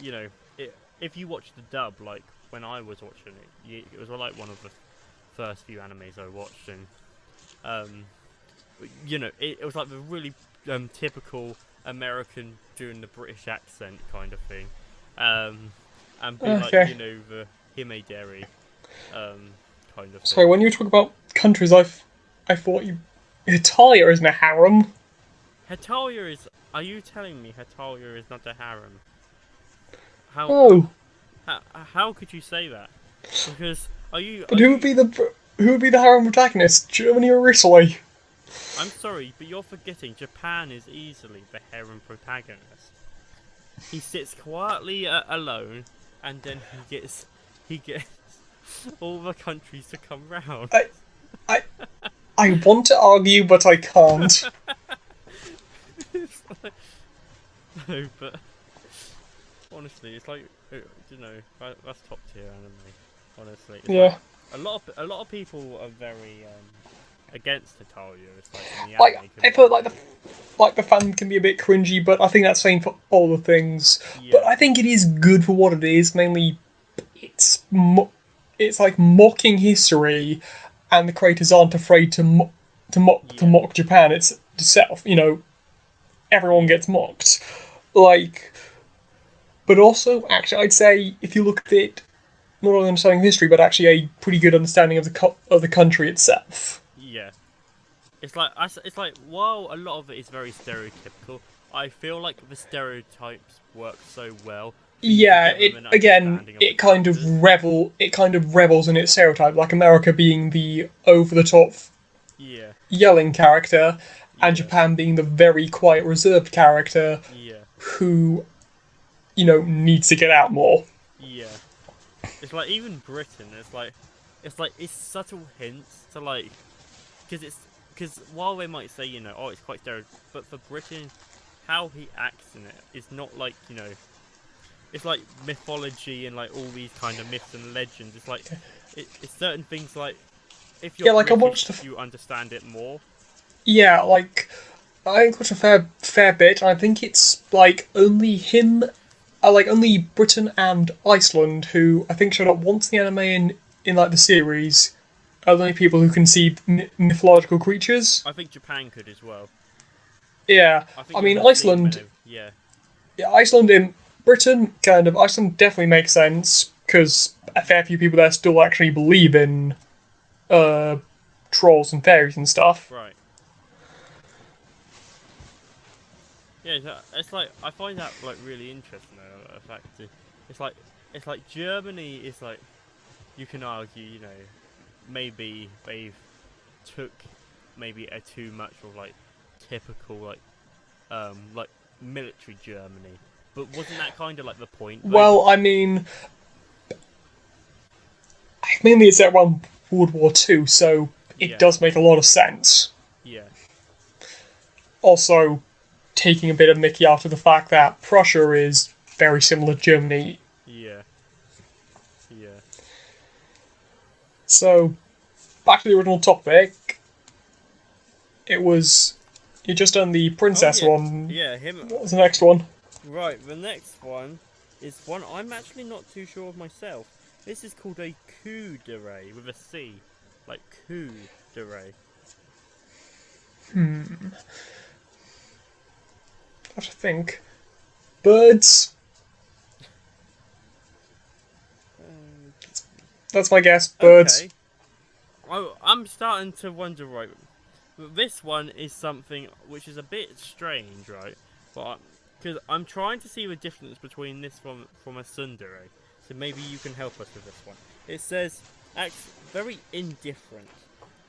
if you watch the dub, like when I was watching it. It was like one of the first few animes I watched, and um, it was like the really typical American doing the British accent kind of thing, um, and being like Okay. the Himederi um kind of Sorry, thing. when you talk about countries, I thought you Italia isn't a harem. Hetalia is. Are you telling me Hetalia is not a harem? How Oh, how could you say that? Because but are you? who would be the harem protagonist? Germany or Italy? I'm sorry, but you're forgetting Japan is easily the harem protagonist. He sits quietly alone, and then he gets all the countries to come round. I I I want to argue, but I can't. It's like, no, but honestly, it's like that's top tier anime. Honestly, it's like Yeah, a lot of people are very against Hetalia. It's like in the like anime I feel community. like the fan can be a bit cringy, but I think that's same for all the things. But Yeah, I think it is good for what it is. Mainly, it's it's like mocking history, and the creators aren't afraid to yeah, mock Japan itself. Everyone yeah, gets mocked. Like, but also, actually, I'd say if you look at it, not only understanding history, but actually a pretty good understanding of the country itself. yeah. It's like while a lot of it is very stereotypical, I feel like the stereotypes work so well for you to Yeah, get them it an again, understanding of the characters. it kind of revels in its stereotype, like America being the over the top Yeah, yelling character, and yeah, Japan being the very quiet, reserved character yeah, who needs to get out more. yeah. It's like even Britain. It's subtle hints to like because while they might say oh it's quite stereotypical, but for Britain, how he acts in it is not like it's like mythology and like all these kind of myths and legends. It's like it's certain things like if you're Yeah, like I watched British, you understand it more. yeah, like I watched a fair bit. And I think it's like only him, like only Britain and Iceland who I think showed up once in the anime in like the series are the only people who can see mythological creatures. I think Japan could as well. Yeah, I think I you'll mean have seen when yeah, Iceland in Britain, kind of Iceland definitely makes sense because a fair few people there still actually believe in uh, trolls and fairies and stuff. right. Yeah, it's like I find that like really interesting though. The fact it's like it's like Germany is like you can argue maybe they've took maybe a too much of like typical like military Germany, but wasn't that kind of like the point though? Well, I mean, mainly it's set around World War Two, so it Yeah, does make a lot of sense. yeah, Also, taking a bit of Mickey out of the fact that Prussia is very similar to Germany. yeah, yeah. So, back to the original topic, it was you just done the Oh princess yeah, one. yeah. Him. What was the next one? Right. The next one is one I'm actually not too sure of myself. This is called a coup de ray with a C, like coup de ray. I have to think. Birds. That's my guess. Birds. Okay. Oh, I'm starting to wonder. Right. This one is something which is a bit strange, right? But because I'm trying to see the difference between this from a tsundere, so maybe you can help us with this one. It says acts very indifferent.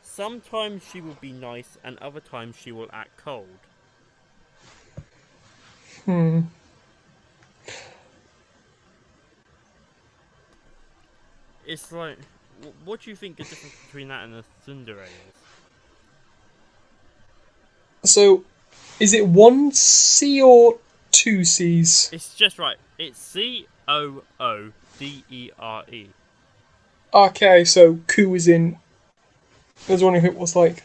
Sometimes she will be nice, and other times she will act cold. It's like, what do you think the difference between that and a tsundere is? So, is it one C or two C's? It's just right. It's Coodere. Okay, so coup is in. I was wondering if it was like.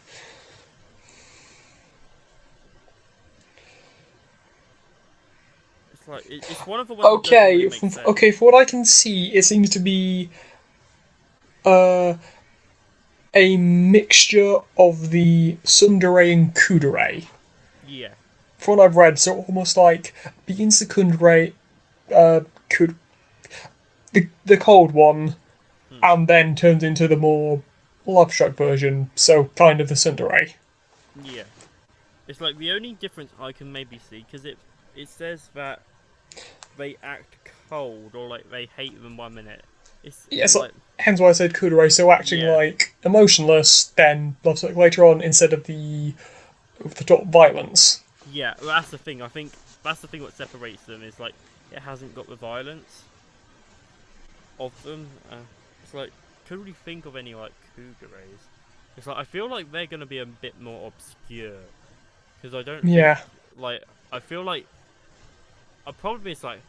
It's like it's one of the ones that doesn't Okay, really make sense. okay. For what I can see, it seems to be uh, a mixture of the tsundere and kudere. Yeah, From what I've read, so almost like begins the kundere, kud, the cold one, hmm. and then turns into the more love struck version. So kind of the tsundere. Yeah. It's like the only difference I can maybe see because it says that they act cold or like they hate them 1 minute. It's Yes, like hence why I said kudere. So acting yeah, like emotionless, then love struck later on instead of the over the top violence. yeah. Well, that's the thing. I think that's the thing. What separates them is like it hasn't got the violence of them. It's like could we think of any like Cougares? It's like I feel like they're gonna be a bit more obscure because I don't think Yeah, like I feel like a problem is like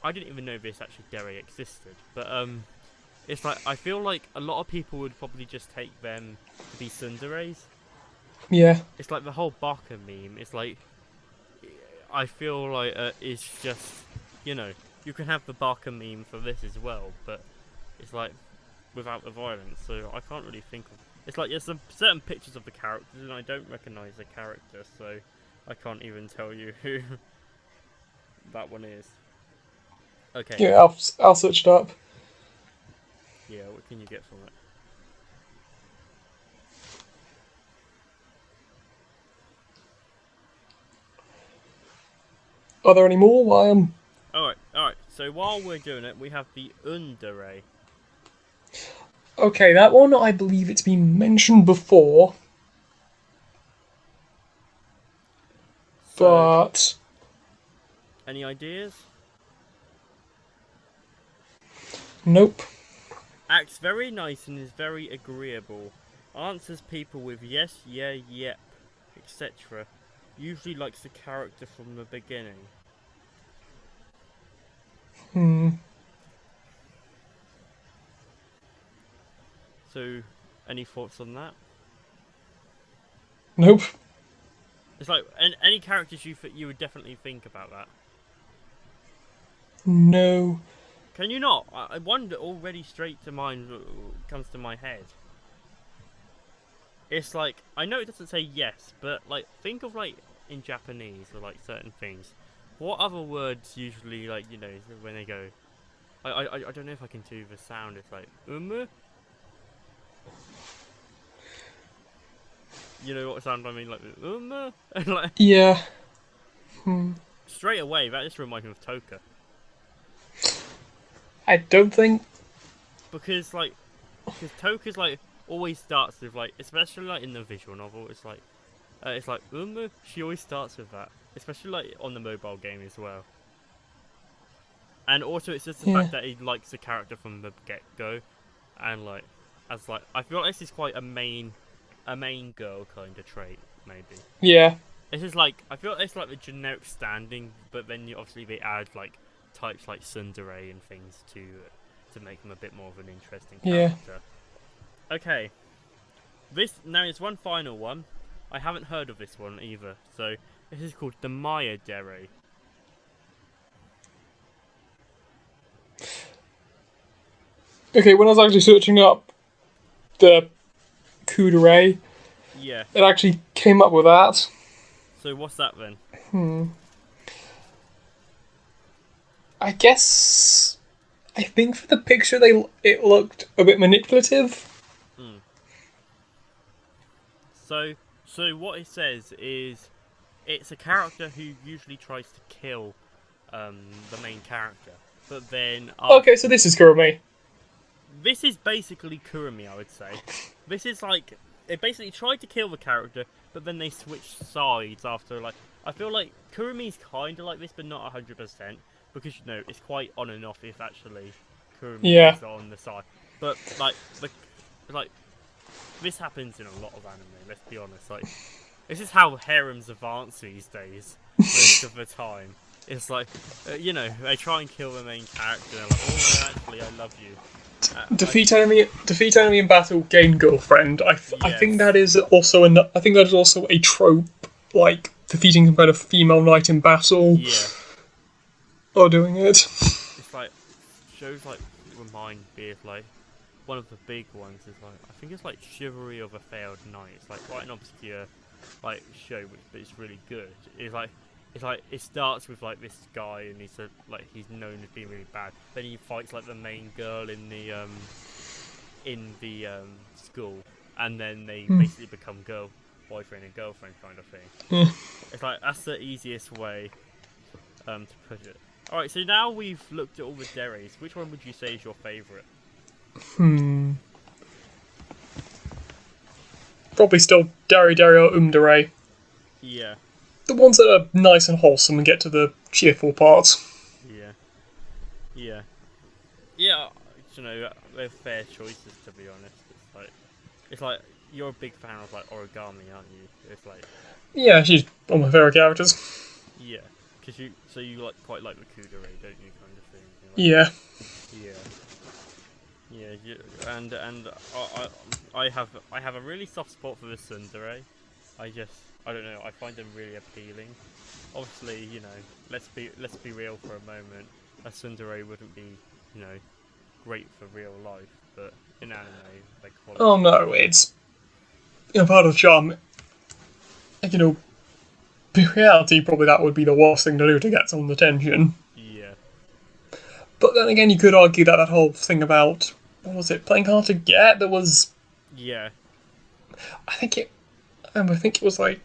I didn't even know this actually Dere existed, but it's like I feel like a lot of people would probably just take them to be tsunderes. yeah, It's like the whole Baka meme. It's like I feel like it's just you know you can have the Baka meme for this as well, but it's like without the violence. So I can't really think of. It's like there's some certain pictures of the characters and I don't recognize the character, so I can't even tell you who that one is. Okay, yeah. I'll search it up. yeah. What can you get from it? Are there any more? Why Alright, alright. So while we're doing it, we have the Undere. okay. That one I believe it's been mentioned before, So, but any ideas? nope. Acts very nice and is very agreeable. Answers people with yes, yeah, yep, etc. Usually likes the character from the beginning. Hmm. So, any thoughts on that? Nope. It's like any characters you would definitely think about that. No. Can you not? I wonder already straight to mind comes to my head. It's like I know it doesn't say yes, but like think of like in Japanese or like certain things. What other words usually like when they go? I don't know if I can do the sound. It's like you know what sound I mean like and like Yeah. Hmm. straight away that just reminds me of Toka I don't think. because Toka's like always starts with like especially like in the visual novel it's like she always starts with that especially like on the mobile game as well. And also, it's just the Yeah. fact that he likes the character from the get-go, and like, as like, I feel like this is quite a main girl kind of trait, maybe. Yeah. This is like, I feel like it's like the generic standing, but then obviously they add like types like tsundere and things to make them a bit more of an interesting Yeah. character. Okay, this now is one final one. I haven't heard of this one either, so this is called the Maya Dere. Okay. When I was actually searching up the kudere, Yeah. it actually came up with that. So what's that then? I guess. I think for the picture, it looked a bit manipulative. Hmm. So what it says is it's a character who usually tries to kill the main character, but then Okay, so this is Kurumi. this is basically Kurumi, I would say. This is like they basically tried to kill the character, but then they switched sides after like I feel like Kurumi's kind of like this, but not 100% because it's quite on and off if actually Kurumi Yeah. is on the side. But like like this happens in a lot of anime. Let's be honest. Like this is how harems advance these days. Most of the time, it's like they try and kill the main character. And they're like, oh no, actually, I love you. Defeat enemy in battle, gain girlfriend. I think Yes. that is also I think that is also a trope, like defeating some kind of female knight in battle. Yeah. Or doing it. It's like shows like remind me of like one of the big ones is like I think it's like Chivalry of a Failed Knight. It's like quite an obscure like show, but it's really good. It's like it starts with like this guy and he's known as being really bad. Then he fights like the main girl in the school, and then they basically become boyfriend and girlfriend kind of thing. Yeah. It's like that's the easiest way to put it. All right, so now we've looked at all the deris. Which one would you say is your favourite? Probably still Dari Dari or Umdare. Yeah. The ones that are nice and wholesome and get to the cheerful parts. Yeah. Yeah. Yeah. You know, they're fair choices to be honest. It's like you're a big fan of like Origami, aren't you? It's like Yeah, she's one of my favourite characters. yeah, because you like quite like the Kudere, don't you? Kind of thing. Yeah. And I have a really soft spot for the tsundere. I don't know. I find them really appealing. Obviously, you know, let's be real for a moment. A tsundere wouldn't be, you know, great for real life, but in anime, they call it. Oh no, it's part of the charm. You know, in reality, probably that would be the worst thing to do to get someone's attention. Yeah. But then again, you could argue that whole thing about, what was it, playing hard to get, there was... Yeah. I think it was like,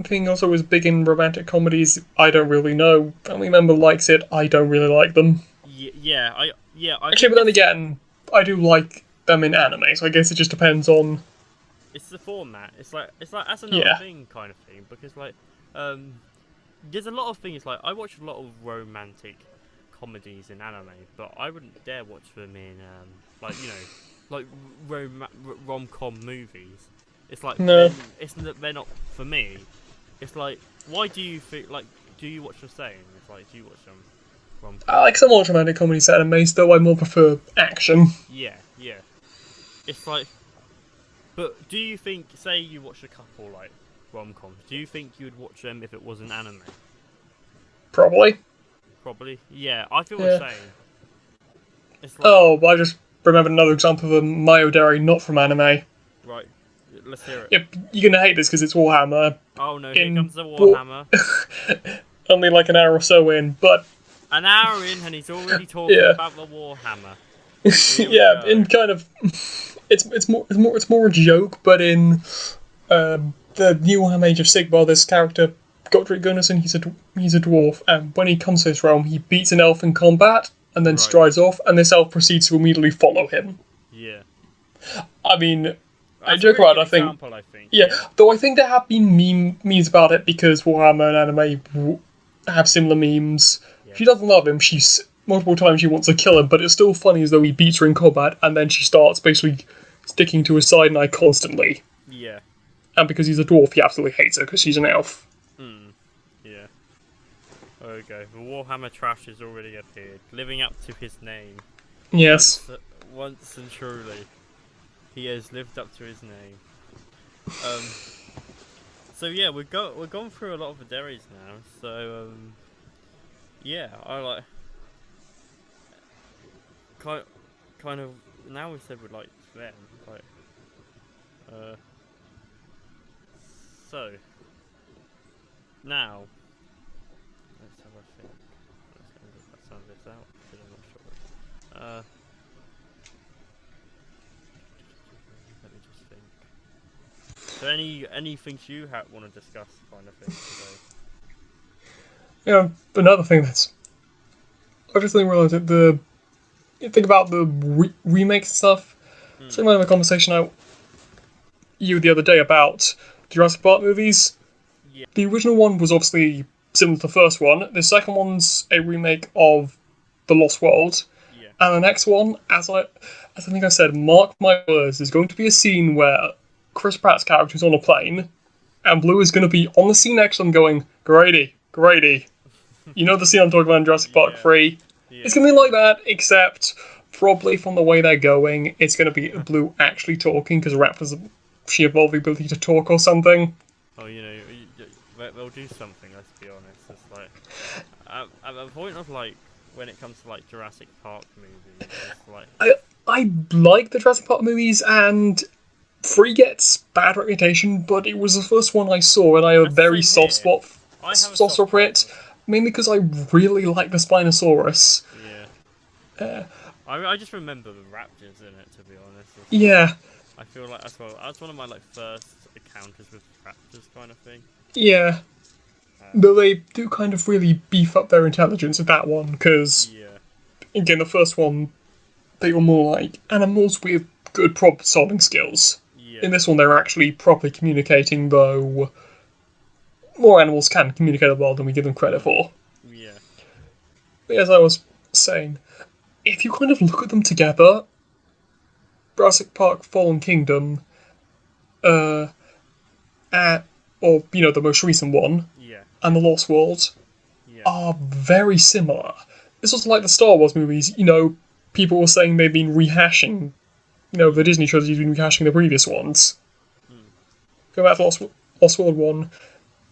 I think also was big in romantic comedies. I don't really know. Family member likes it. I don't really like them. I Actually, but then again, I do like them in anime, so I guess it just depends on... It's the format. It's like that's another thing, kind of thing, because like, there's a lot of things like I watch a lot of romantic comedies in anime, but I wouldn't dare watch them in like you know, like rom-com movies. It's like No. they're not for me. It's like why do you think like do you watch the same? It's like do you watch them rom-com? I like some romantic comedies animes, though I more prefer action. Yeah. It's like. But do you think, say you watch a couple like rom-coms, do you think you would watch them if it was an anime? Probably. Probably. Yeah, I feel the same. It's like, I just remembered another example of a Mayodari not from anime. right, let's hear it. Yep, you're gonna hate this because it's Warhammer. Oh no, here comes the Warhammer. Only like an hour or so in, but... An hour in and he's already talking about the Warhammer. Yeah, in kind of... It's more a joke, but in the new Warhammer Age of Sigmar, this character Godric Gunnarsson, he's a dwarf, and when he comes to his realm, he beats an elf in combat and then strides off, and this elf proceeds to immediately follow him. Yeah. I mean, That's I joke a really about. example, I think. Yeah, though I think there have been memes about it because Warhammer and anime have similar memes. Yeah. She doesn't love him. She's multiple times she wants to kill him, but it's still funny as though he beats her in combat, and then she starts basically sticking to his side and eye constantly. Yeah. And because he's a dwarf, he absolutely hates her because she's an elf. Yeah. Okay, the Warhammer trash has already appeared, living up to his name. Yes. Once and truly, he has lived up to his name. So yeah, we're gone through a lot of the deris now. So yeah, I like kind of now we said we'd like them. Like, so now let's have a think. Let's get some of this out because I'm not sure. Let me just think. So any things you want to discuss, kind of thing today? Yeah, another thing that's I just didn't realise that you think about the remake stuff. So I had a conversation you the other day about Jurassic Park movies. Yeah. The original one was obviously similar to the first one. The second one's a remake of The Lost World. Yeah. And the next one, as I think I said, mark my words, there's going to be a scene where Chris Pratt's character is on a plane, and Blue is going to be on the scene next to him going, Grady. You know the scene I'm talking about in Jurassic Park 3? Yeah. It's going to be like that, except probably from the way they're going, it's going to be Blue actually talking, because raptors she evolved the ability to talk or something. Oh, you know, they'll do something, let's be honest. It's like... at the point of like when it comes to like Jurassic Park movies, it's like I like the Jurassic Park movies, and 3 gets bad reputation, but it was the first one I saw, and I have a that's the very same here. I have a soft spot for it, mainly because I really like the Spinosaurus. Yeah. Uh, I just remember the raptors in it, to be honest. yeah, I feel like that's one of my like first encounters with raptors, kind of thing. yeah. Um, But they do kind of really beef up their intelligence with that one, because, yeah, again, the first one, they were more like animals with good problem-solving skills. In yeah, this one, they're actually properly communicating, though more animals can communicate well than we give them credit for. yeah, But as I was saying, if you kind of look at them together, Jurassic Park Fallen Kingdom, uh, or, the most recent one, yeah, and The Lost World, yeah, are very similar. This was like the Star Wars movies, people were saying they've been rehashing, the Disney trilogy's been rehashing the previous ones. mm, Go back to Lost World 1,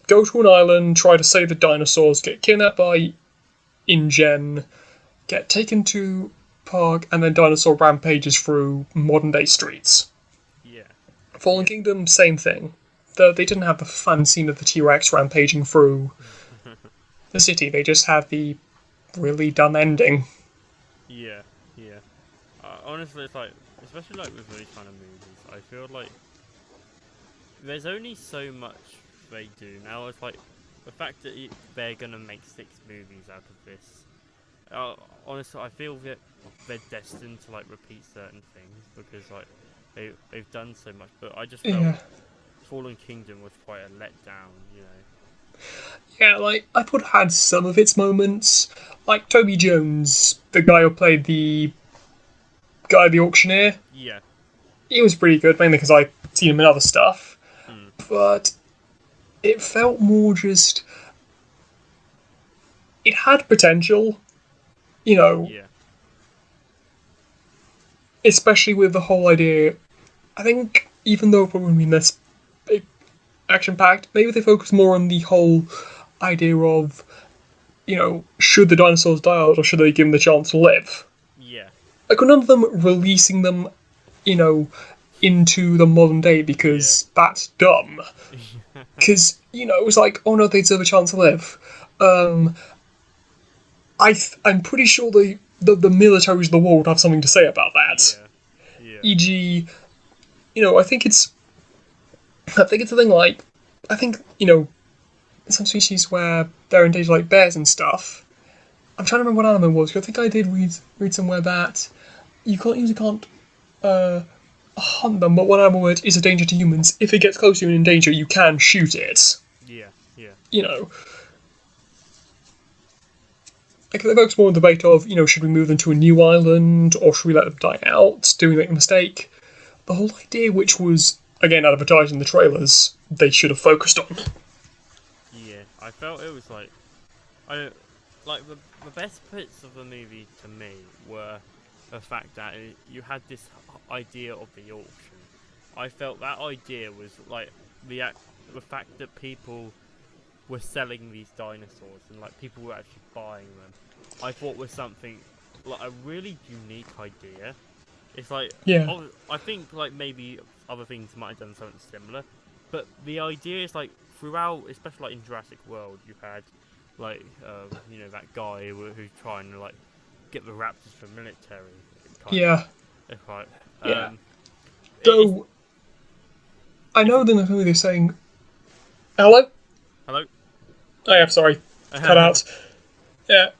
go to an island, try to save the dinosaurs, get kidnapped by InGen, get taken to park, and then dinosaur rampages through modern day streets. yeah, Fallen yeah, Kingdom, same thing. Though they didn't have the fun scene of the T-Rex rampaging through the city, they just had the really dumb ending. yeah, yeah. Honestly, it's like, especially like with these kind of movies, I feel like there's only so much they do now. It's like the fact that they're gonna make 6 movies out of this. Honestly, I feel that they're destined to like repeat certain things because like they've done so much. But I just felt Yeah. Fallen Kingdom was quite a letdown, you know. Yeah, like, I thought it had some of its moments. Like, Toby Jones, the guy who played the guy, the auctioneer, Yeah. he was pretty good, mainly because I've seen him in other stuff. Mm. But it felt more just. It had potential, you know, Yeah. especially with the whole idea. I think, even though it probably been this big action packed, maybe they focus more on the whole idea of, should the dinosaurs die out or should they give them the chance to live? Yeah. Like, none of them releasing them, you know, into the modern day Yeah. because that's dumb. Because, it was like, oh no, they deserve a chance to live. I'm pretty sure the militaries of the war would have something to say about that. Yeah. Yeah. E.g., I think it's a thing like, I think, some species where they're endangered, like bears and stuff. I'm trying to remember what animal it was, 'cause I think I did read somewhere that you can't hunt them, but one animal that is a danger to humans, if it gets close to you and in danger, you can shoot it. Yeah. Yeah. You know. Like, they focus more on the debate of, should we move them to a new island, or should we let them die out? Do we make a mistake? The whole idea, which was, again, advertised in the trailers, they should have focused on. Yeah. I felt it was like like the best bits of the movie to me were the fact that you had this idea of the auction. I felt that idea was like the fact that people were selling these dinosaurs and like people were actually buying them. I thought was something like a really unique idea. It's like Yeah. I think like maybe other things might have done something similar, but the idea is like throughout, especially like in Jurassic World, you had like that guy who's trying to like get the raptors for military kind of. Yeah. It's like Yeah. it's, Though, I know in the movie they're saying, hello? hello. Oh, yeah, sorry. Cut out. Yeah.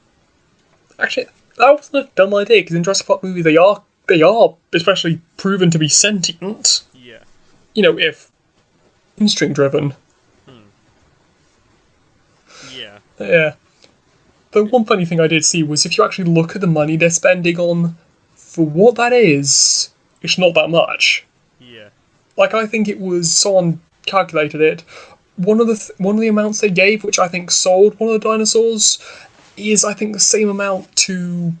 Actually, that wasn't a dumb idea, because in Jurassic Park movie they are especially proven to be sentient, Yeah. if instinct driven. Yeah. Yeah. The one funny thing I did see was if you actually look at the money they're spending on, for what that is, it's not that much. Yeah. Like, I think it was, someone calculated it, one of the amounts they gave, which I think sold one of the dinosaurs, is I think the same amount to,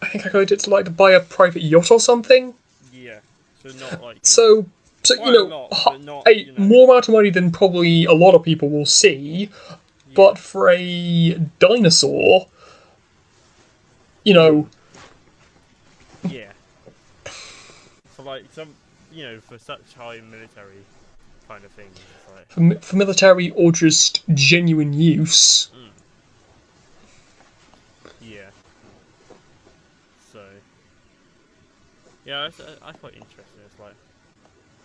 I think I got it to like to buy a private yacht or something. Yeah. So not like So quite a lot, but not a more amount of money than probably a lot of people will see. but for a dinosaur, you know, Yeah. For like some, for such high military kind of things, it's like, for military or just genuine use. mm, yeah. So, yeah, that's quite interesting.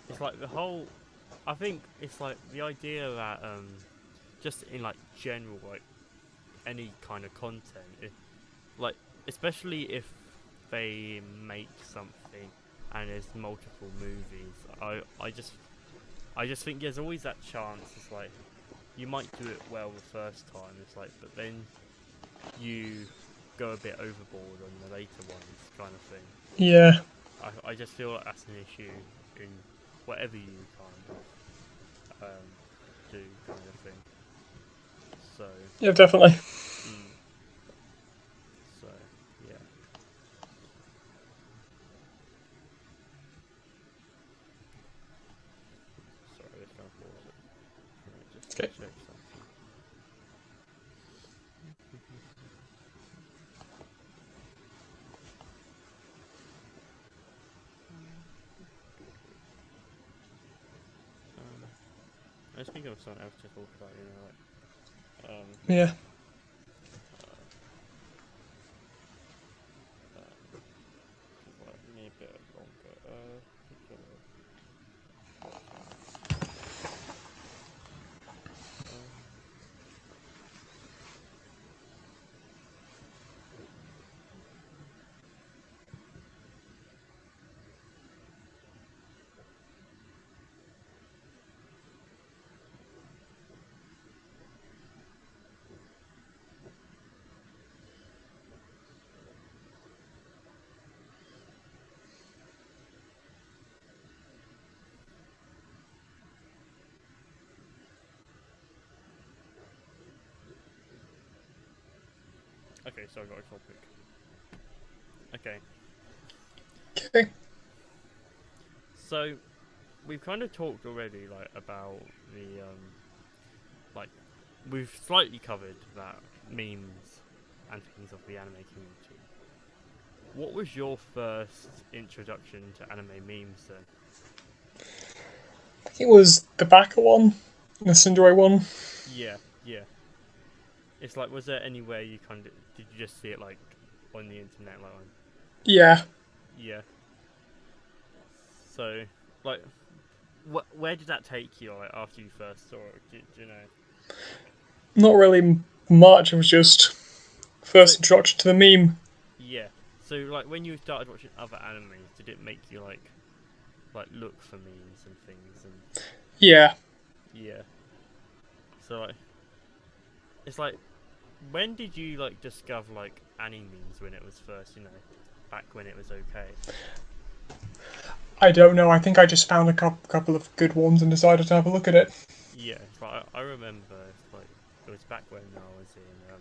It's like the whole. I think it's like the idea that just in like general like any kind of content, like especially if they make something and there's multiple movies, I just think there's always that chance. It's like you might do it well the first time. It's like, but then you go a bit overboard on the later ones, kind of thing. Yeah, I just feel like that's an issue in whatever you kind of do, kind of thing. So, yeah, definitely. mm, so yeah. Sorry, let's try and pause it. Just Okay. check something. I was thinking of something else to talk about. Yeah. Uh, like maybe a bit longer. Um, okay, so I got a topic. Okay, Okay. so we've kind of talked already, like about the like we've slightly covered that memes and things of the anime community. What was your first introduction to anime memes then? I think it was the Baka one, the Sundere one. Yeah, yeah. It's like, was there anywhere you kind of did you just see it like on the internet, like on, Yeah. yeah? So, like, where did that take you? Like after you first saw it, do you know? Not really much. It was just So first introduction to the meme. yeah. So like when you started watching other animes, did it make you like look for memes and things and Yeah. yeah? So like it's like when did you like discover like animes when it was first, back when it was okay? I don't know. I think I just found a couple of good ones and decided to have a look at it. Yeah, it's like I remember it's like it was back when I was in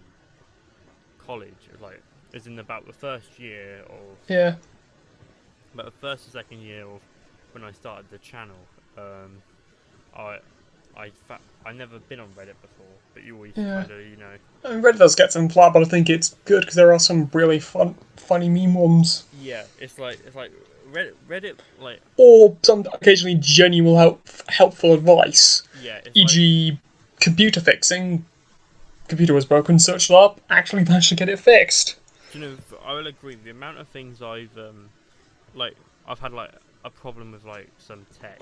college. It was like it was in about the first year of Yeah. about the first or second year of when I started the channel. I I never been on Reddit before, but you always Yeah. kind of I mean, Reddit does get some flack, but I think it's good because there are some really funny meme ones, yeah. It's like Reddit like or some occasionally genuine helpful advice, yeah. It's like e.g., computer fixing. Computer was broken, searched it up, actually managed to get it fixed. I will agree. The amount of things like I've had like a problem with like some tech,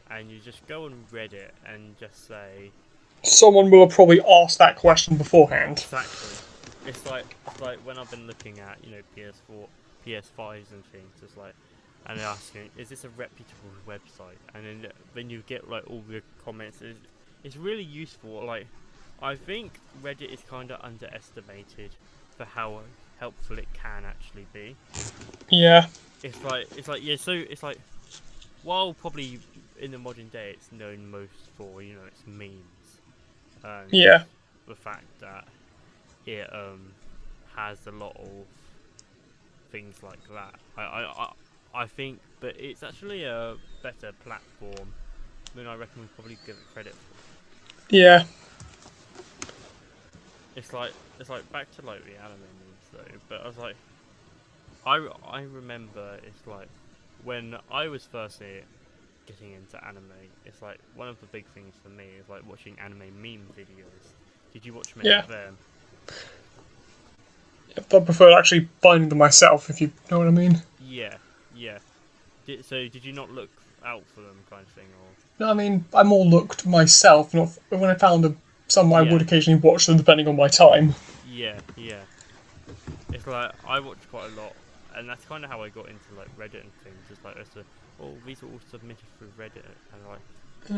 and you just go on Reddit and just say Someone will have probably asked that question beforehand. exactly. It's like when I've been looking at PS4, PS5s and things. It's like and they're asking, is this a reputable website? And then you get like all the comments. It's really useful. Like I think Reddit is kind of underestimated for how helpful it can actually be. Yeah, It's like yeah. So it's like while probably in the modern day it's known most for its memes and yeah, the fact that it has a lot of things like that. I think, but it's actually a better platform than I reckon we probably give it credit for. yeah. it's like back to like the anime memes though. But I was like, I remember it's like when I was first getting into anime. It's like one of the big things for me is like watching anime meme videos. Did you watch many Yeah. of them? I prefer actually finding them myself, if you know what I mean. Yeah, yeah. Did you not look out for them, kind of thing, or? No, I mean, I more looked myself. Not when I found some, I would Yeah, occasionally watch them depending on my time. yeah, yeah. It's like I watch quite a lot, and that's kind of how I got into like Reddit and things. It's like oh, these are all submitted through Reddit, and like,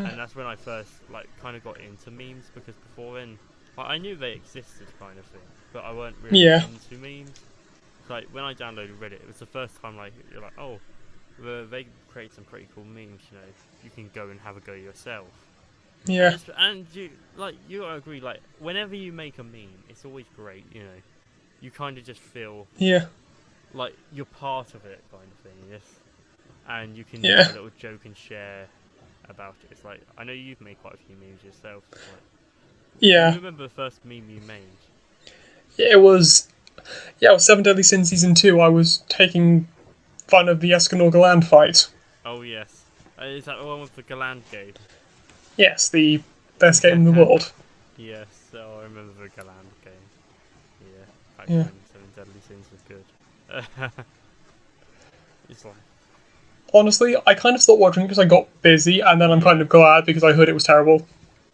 and that's when I first like kind of got into memes because before then, like, I knew they existed, kind of thing, but I weren't really Yeah, into memes. It's like when I downloaded Reddit, it was the first time like you're like, oh, they create some pretty cool memes. You know, you can go and have a go yourself. yeah, And you like you gotta agree, like whenever you make a meme, it's always great. You know, you kind of just feel yeah, like you're part of it, kind of thing. Yes, and you can yeah, have a little joke and share about it. It's like I know you've made quite a few memes yourself. It's like, do you yeah. remember the first meme you made? It was it was Seven Deadly Sins season 2. I was taking fun of the Escanor Galand fight. Oh yes, is that the one with the Galand game? Yes, the best game in the world. Yes, so I remember the Galand game. Yeah, back Yeah. when Seven Deadly Sins was good. It's like Honestly, I kind of stopped watching because I got busy, and then I'm kind yeah, of glad because I heard it was terrible.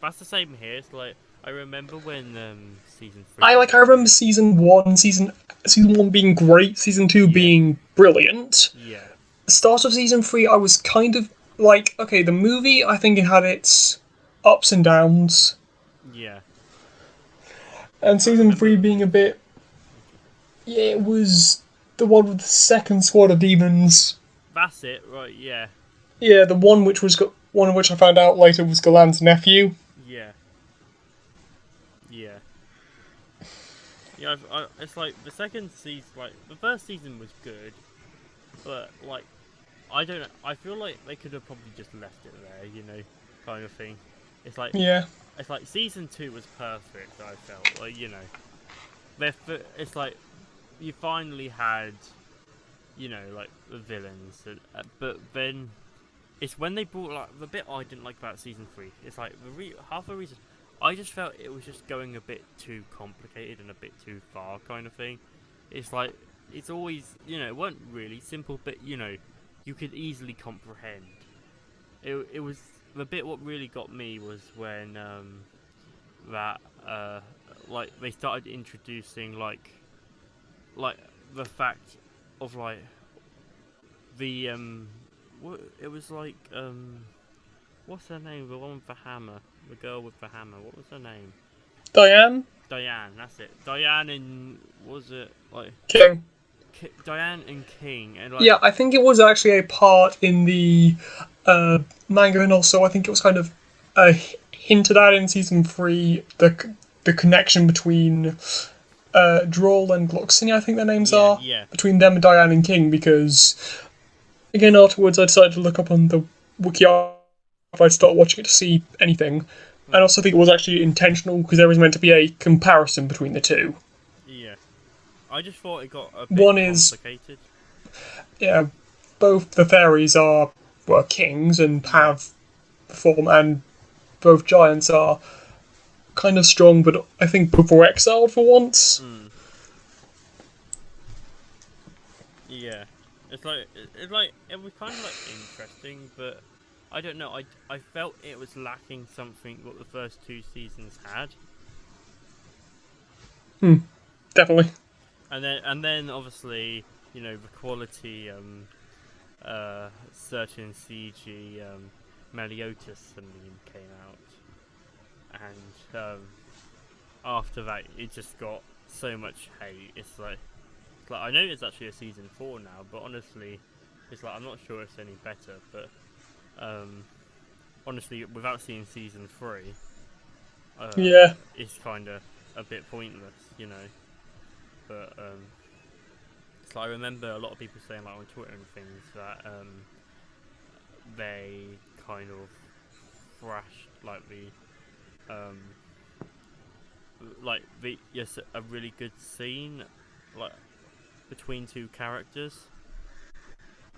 that's the same here. It's like I remember when season 3 was I remember airing. season one being great, season 2 Yeah, being brilliant. yeah, The start of season 3, I was kind of like, okay, the movie, I think it had its ups and downs, yeah. and I season remember 3 the being a movie. bit, yeah, it was the one with the second squad of demons. That's it, right? Yeah, Yeah, the one which was one of which I found out later was Galan's nephew. yeah, yeah, yeah. It's like the second season, like the first season was good, but like I don't know. I feel like they could have probably just left it there, you know, kind of thing. It's like Yeah, it's like season 2 was perfect. I felt like it's like you finally had like the villains, but then it's when they brought like the bit I didn't like about season 3. It's like half the reason I just felt it was just going a bit too complicated and a bit too far, kind of thing. It's like it's always it weren't really simple, but you could easily comprehend. It was the bit what really got me was when that like they started introducing like the fact of like the what it was like what's her name, the one with the hammer, the girl with the hammer, what was her name? Diane Diane, that's it. Diane and was it like King. Diane and King and like Yeah, I think it was actually a part in the manga, and also I think it was kind of hinted at in season 3. The connection between Droll and Gloxini, I think their names yeah, are, yeah, between them and Diane and King, because again afterwards I decided to look up on the wiki if I'd start watching it to see anything. And hmm, also think it was actually intentional because there was meant to be a comparison between the two. yeah. I just thought it got a bit One is, complicated. yeah, both the fairies were kings and Yeah, have form, and both giants are kind of strong, but I think both were exiled for once. mm, yeah. It was kind of like interesting, but I don't know. I felt it was lacking something what the first 2 seasons had. Definitely. And then obviously the quality certain CG Meliodas meme came out, and after that it just got so much hate. It's like I know it's actually a season 4 now, but honestly, it's like I'm not sure it's any better. But um, honestly, without seeing season 3, Yeah. it's kind of a bit pointless, But so I remember a lot of people saying like on Twitter and things that they kind of thrashed like the um, like yes, a really good scene, like between two characters,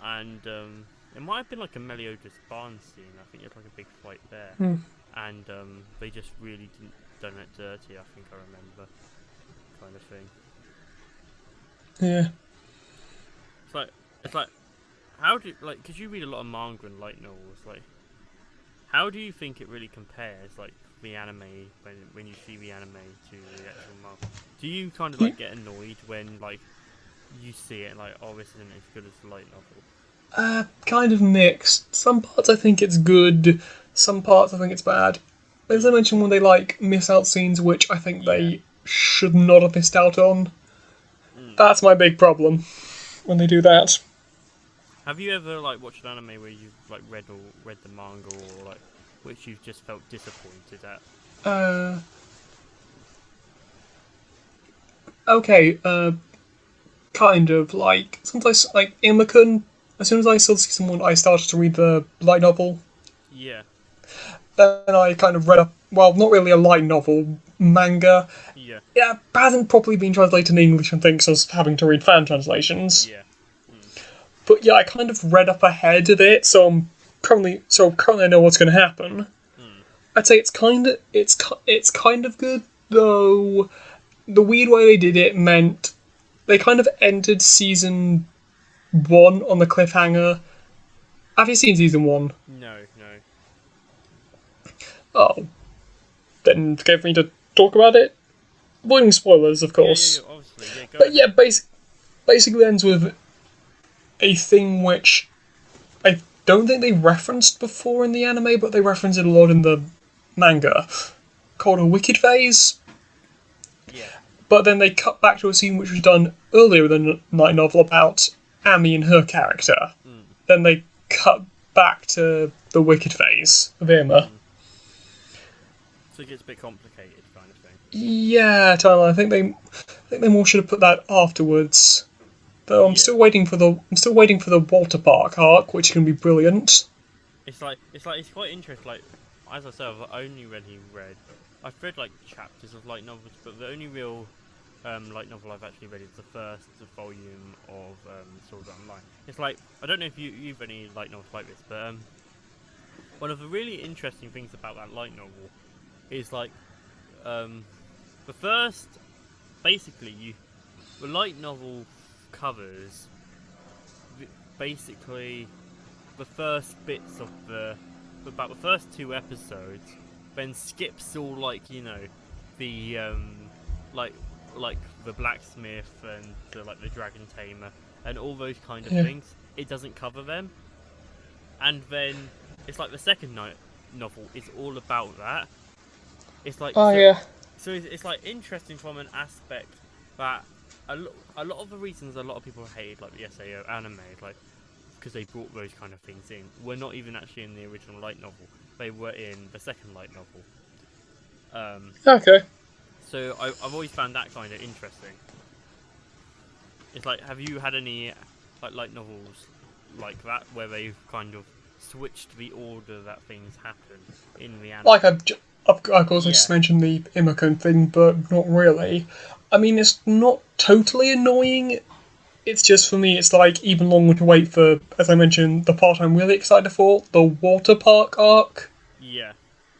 and it might have been like a Meliodas barn scene. I think it's like a big fight there, Hmm. and they just really didn't done it dirty. I think I remember, kind of thing. Yeah. It's like how do like because you read a lot of manga and light novels, like how do you think it really compares, like the anime when you see the anime to the actual manga? Do you kind of like get annoyed when like you see it like, oh, this isn't as good as the light novel? Kind of mixed. Some parts I think it's good, some parts I think it's bad. As I Mm. mentioned, when they like miss out scenes which I think Yeah. they should not have missed out on, Mm. that's my big problem when they do that. Have you ever like watched an anime where you've like read the manga or like which you've just felt disappointed at? Uh, okay, kind of like sometimes like Imikun. As soon as I saw season one, I started to read the light novel. Yeah. Then I kind of read a well, not really a light novel manga. Yeah. Yeah, it hasn't properly been translated in English and things, so I was having to read fan translations. Yeah. Mm. But yeah, I kind of read up ahead of it, so currently I know what's going to happen. Mm. I'd say it's kind of good, though. The weird way they did it meant they kind of ended season one on the cliffhanger. Have you seen season one? No, no. Oh, then forgive me to talk about it. Avoiding spoilers, of Yeah, course. obviously. Yeah, go But yeah, ahead. basically ends with a thing which I don't think they referenced before in the anime, but they reference it a lot in the manga, called a wicked phase. Yeah. But then they cut back to a scene which was done earlier in the light novel about Amy and her character. Mm. Then they cut back to the wicked phase of Irma. Mm. So it gets a bit complicated, kind of thing. Yeah, Tyler, I think they more should have put that afterwards. Though Yeah. I'm still waiting for the Walter Park arc, which can be brilliant. It's quite interesting. Like as I said, I've read like chapters of light novels, but the only real light novel I've actually read is the first volume of Sword Art Online. It's like I don't know if you've any light novels like this, but one of the really interesting things about that light novel is like um, the first basically you the light novel covers basically the first bits of about the first two episodes, then skips all like the like like the blacksmith and like the dragon tamer and all those kind of Yeah. things. It doesn't cover them, and then it's like the second night novel is all about that. It's like Oh yeah. so it's like interesting from an aspect that a lot of the reasons a lot of people hate like the SAO anime like because they brought those kind of things in were not even actually in the original light novel. They were in the second light novel. Okay. So I've always found that kind of interesting. It's like, have you had any like light novels like that where they've kind of switched the order that things happen in the anime? Like of course I Yeah, just mentioned the Imikun thing, but not really. I mean, it's not totally annoying. It's just for me, it's like even longer to wait for, as I mentioned, the part I'm really excited for, the Water Park arc. yeah,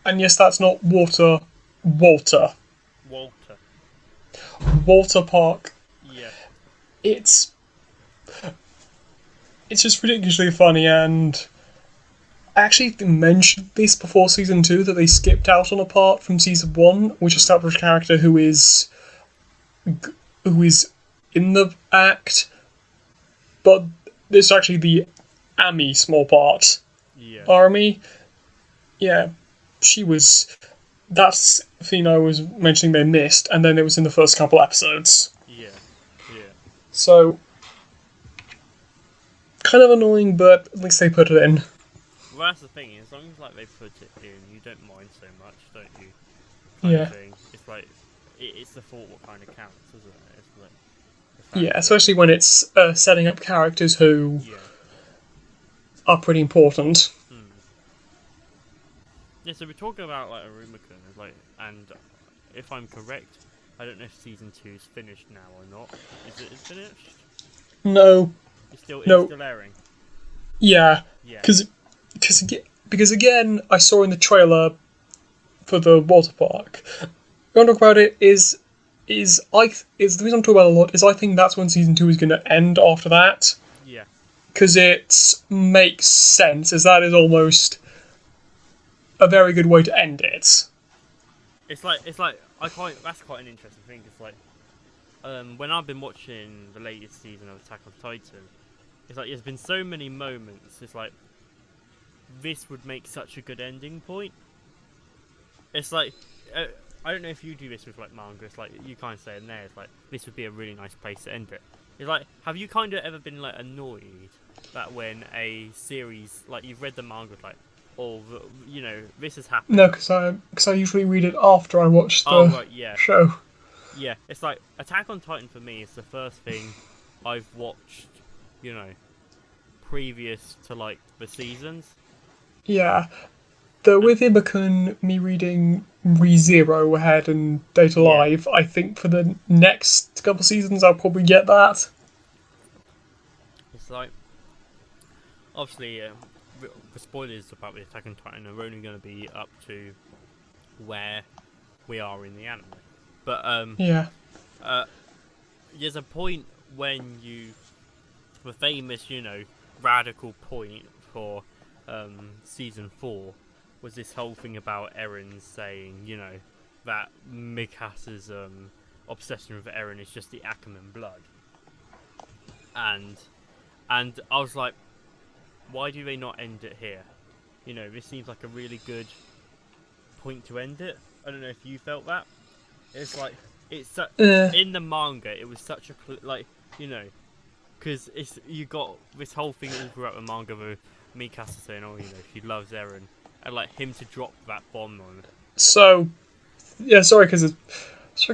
And yes, that's not water, Walter. Walter. Water Park. Yeah, It's it's just ridiculously funny, and I actually mentioned this before season two that they skipped out on a part from season one, which established a character who is in the act, but it's actually the Amy small part. yeah, Army, yeah, she was. That's the thing I was mentioning they missed, and then it was in the first couple episodes. yeah, yeah. So kind of annoying, but at least they put it in. Well, that's the thing. As long as like they put it in, you don't mind so much, don't you? Kind of Yeah, thing. It's like it's the thought what kind of counts, isn't it? It's like the yeah, fact that especially when it's setting up characters who yeah. are pretty important. Hmm. Yeah, so we're talking about like Arumaka, like, and if I'm correct, I don't know if season 2 is finished now or not. Is it finished? No, It's no, still airing. yeah, Yeah, because because again, I saw in the trailer for the water park. What I talk about it is the reason I'm talking about it a lot is I think that's when season 2 is going to end after that, yeah. because it makes sense, as that is almost a very good way to end it. It's like that's quite an interesting thing. It's like when I've been watching the latest season of Attack on Titan, it's like there's been so many moments. It's like this would make such a good ending point. It's like I don't know if you do this with like manga. It's like you kind of say in there. It's like this would be a really nice place to end it. It's like have you kind of ever been like annoyed that when a series like you've read the manga like oh you know this has No, happened. because I usually read it after I watch Oh the right, yeah. show. Yeah, it's like Attack on Titan for me is the first thing I've watched, you know, previous to like the seasons. Yeah, though And with Ibukun, me reading ReZero ahead and Data yeah, Live, I think for the next couple seasons I'll probably get that. it's like obviously the spoilers about the Attack on Titan are only going to be up to where we are in the anime. But Yeah. uh, there's a point when you the famous, you know, radical point for season 4 was this whole thing about Eren saying, you know, that Mikasa's obsession with Eren is just the Ackerman blood, and I was like, why do they not end it here? You know, this seems like a really good point to end it. I don't know if you felt that. It's like Uh, in the manga, it was such a like you know because it's you got this whole thing all throughout the manga with Mikasa saying, "Oh, you know, she loves Eren," and like him to drop that bomb on. so yeah, sorry because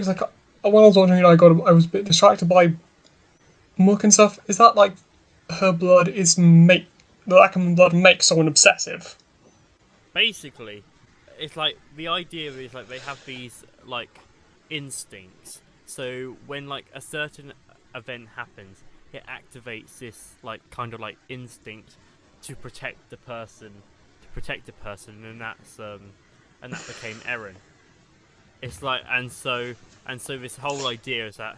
like when I was watching it, I was a bit distracted by Mook and stuff. Is that like her blood is make the Ackerman blood makes someone obsessive? Basically, it's like the idea is like they have these like instincts. So when like a certain event happens, it activates this like kind of like instinct to protect the person, and that became Eren. It's like and so this whole idea is that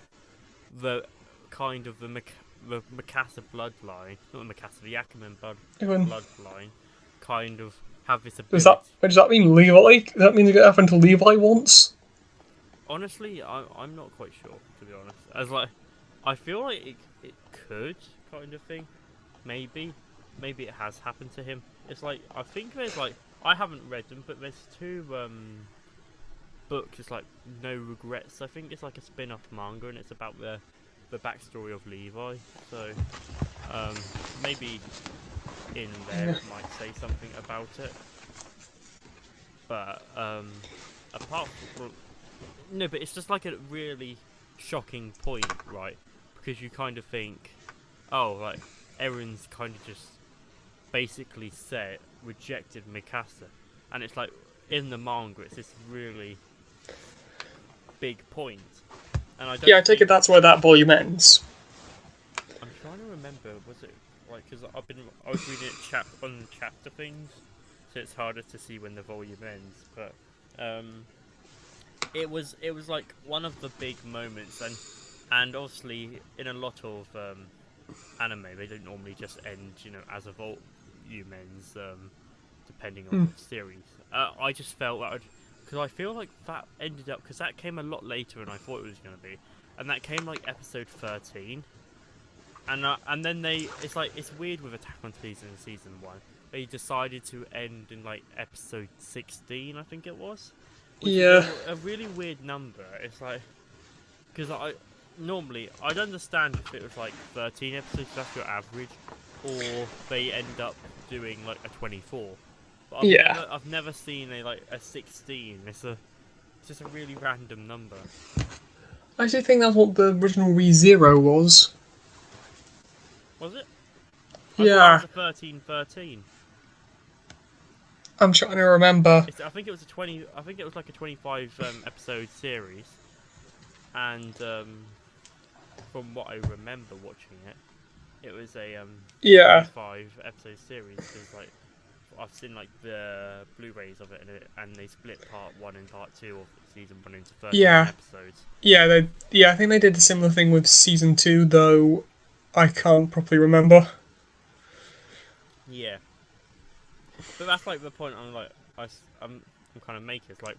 the kind of the Mikasa bloodline, not the Mikasa, the Ackerman Even bloodline, kind of have this does ability. that mean Levi? Does that mean it happened to Levi once? Honestly, I'm not quite sure to be honest. As like, I feel like it could kind of thing. Maybe it has happened to him. It's like I think there's like I haven't read them, but there's two books. It's like No Regrets. I think it's like a spin-off manga, and it's about the backstory of Levi. So maybe in there it might say something about it. But apart from no, but it's just like a really shocking point, right? Because you kind of think, oh, like Eren's kind of just basically said rejected Mikasa, and it's like in the manga, it's this really big point, and I Yeah, I don't take it think that's where that volume ends. I'm trying to remember. Was it like because I was reading it on chapter things, so it's harder to see when the volume ends. But it was like one of the big moments, and obviously in a lot of anime they don't normally just end as a volume ends depending on Hmm. which series. I just felt that because I feel like that ended up because that came a lot later than I thought it was going to be, and that came like episode 13. And then it's like it's weird with Attack on Titan in season 1. They decided to end in like episode 16, I think it was, which is Yeah. a really weird number. It's like because I normally I'd understand if it was like 13 episodes, that's your average, or they end up doing like a 24. But Yeah. I've never seen a 16. It's just a really random number. I actually think that's what the original ReZero was. Was it? I thought that Yeah. was a 13-13. I'm trying to remember. I think it was a 20. I think it was like a 25 episode series, and from what I remember watching it, it was a Yeah, 25 episode series because like I've seen like the Blu-rays of it and they split part 1 and part 2 of season 1 into 13 yeah, episodes. yeah. I think they did a similar thing with season 2, though I can't properly remember. Yeah, but that's like the point I'm kind of making. It's like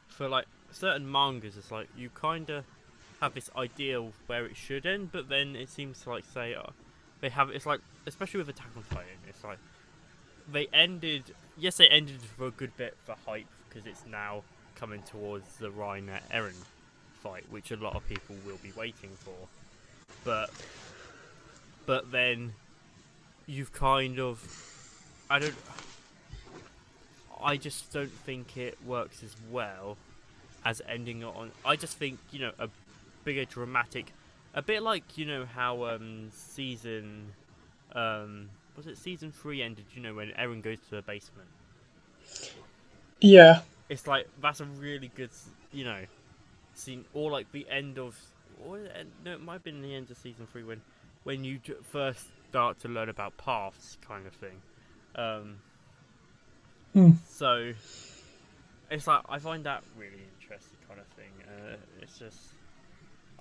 for like certain mangas, it's like you kind of have this ideal where it should end, but then it seems to like say they have it's like especially with Attack on Titan, it's like they ended. Yes, they ended for a good bit for hype because it's now coming towards the Reiner Eren fight, which a lot of people will be waiting for. But then you've kind of I don't I just don't think it works as well as ending it on. I just think a bigger dramatic, a bit like how season was it season 3 ended? When Eren goes to the basement. Yeah, It's like that's a really good scene, or like the end of, or no, it might have been the end of season 3 when you first start to learn about paths, kind of thing. Um, hmm. so it's like I find that really interesting, kind of thing. It's just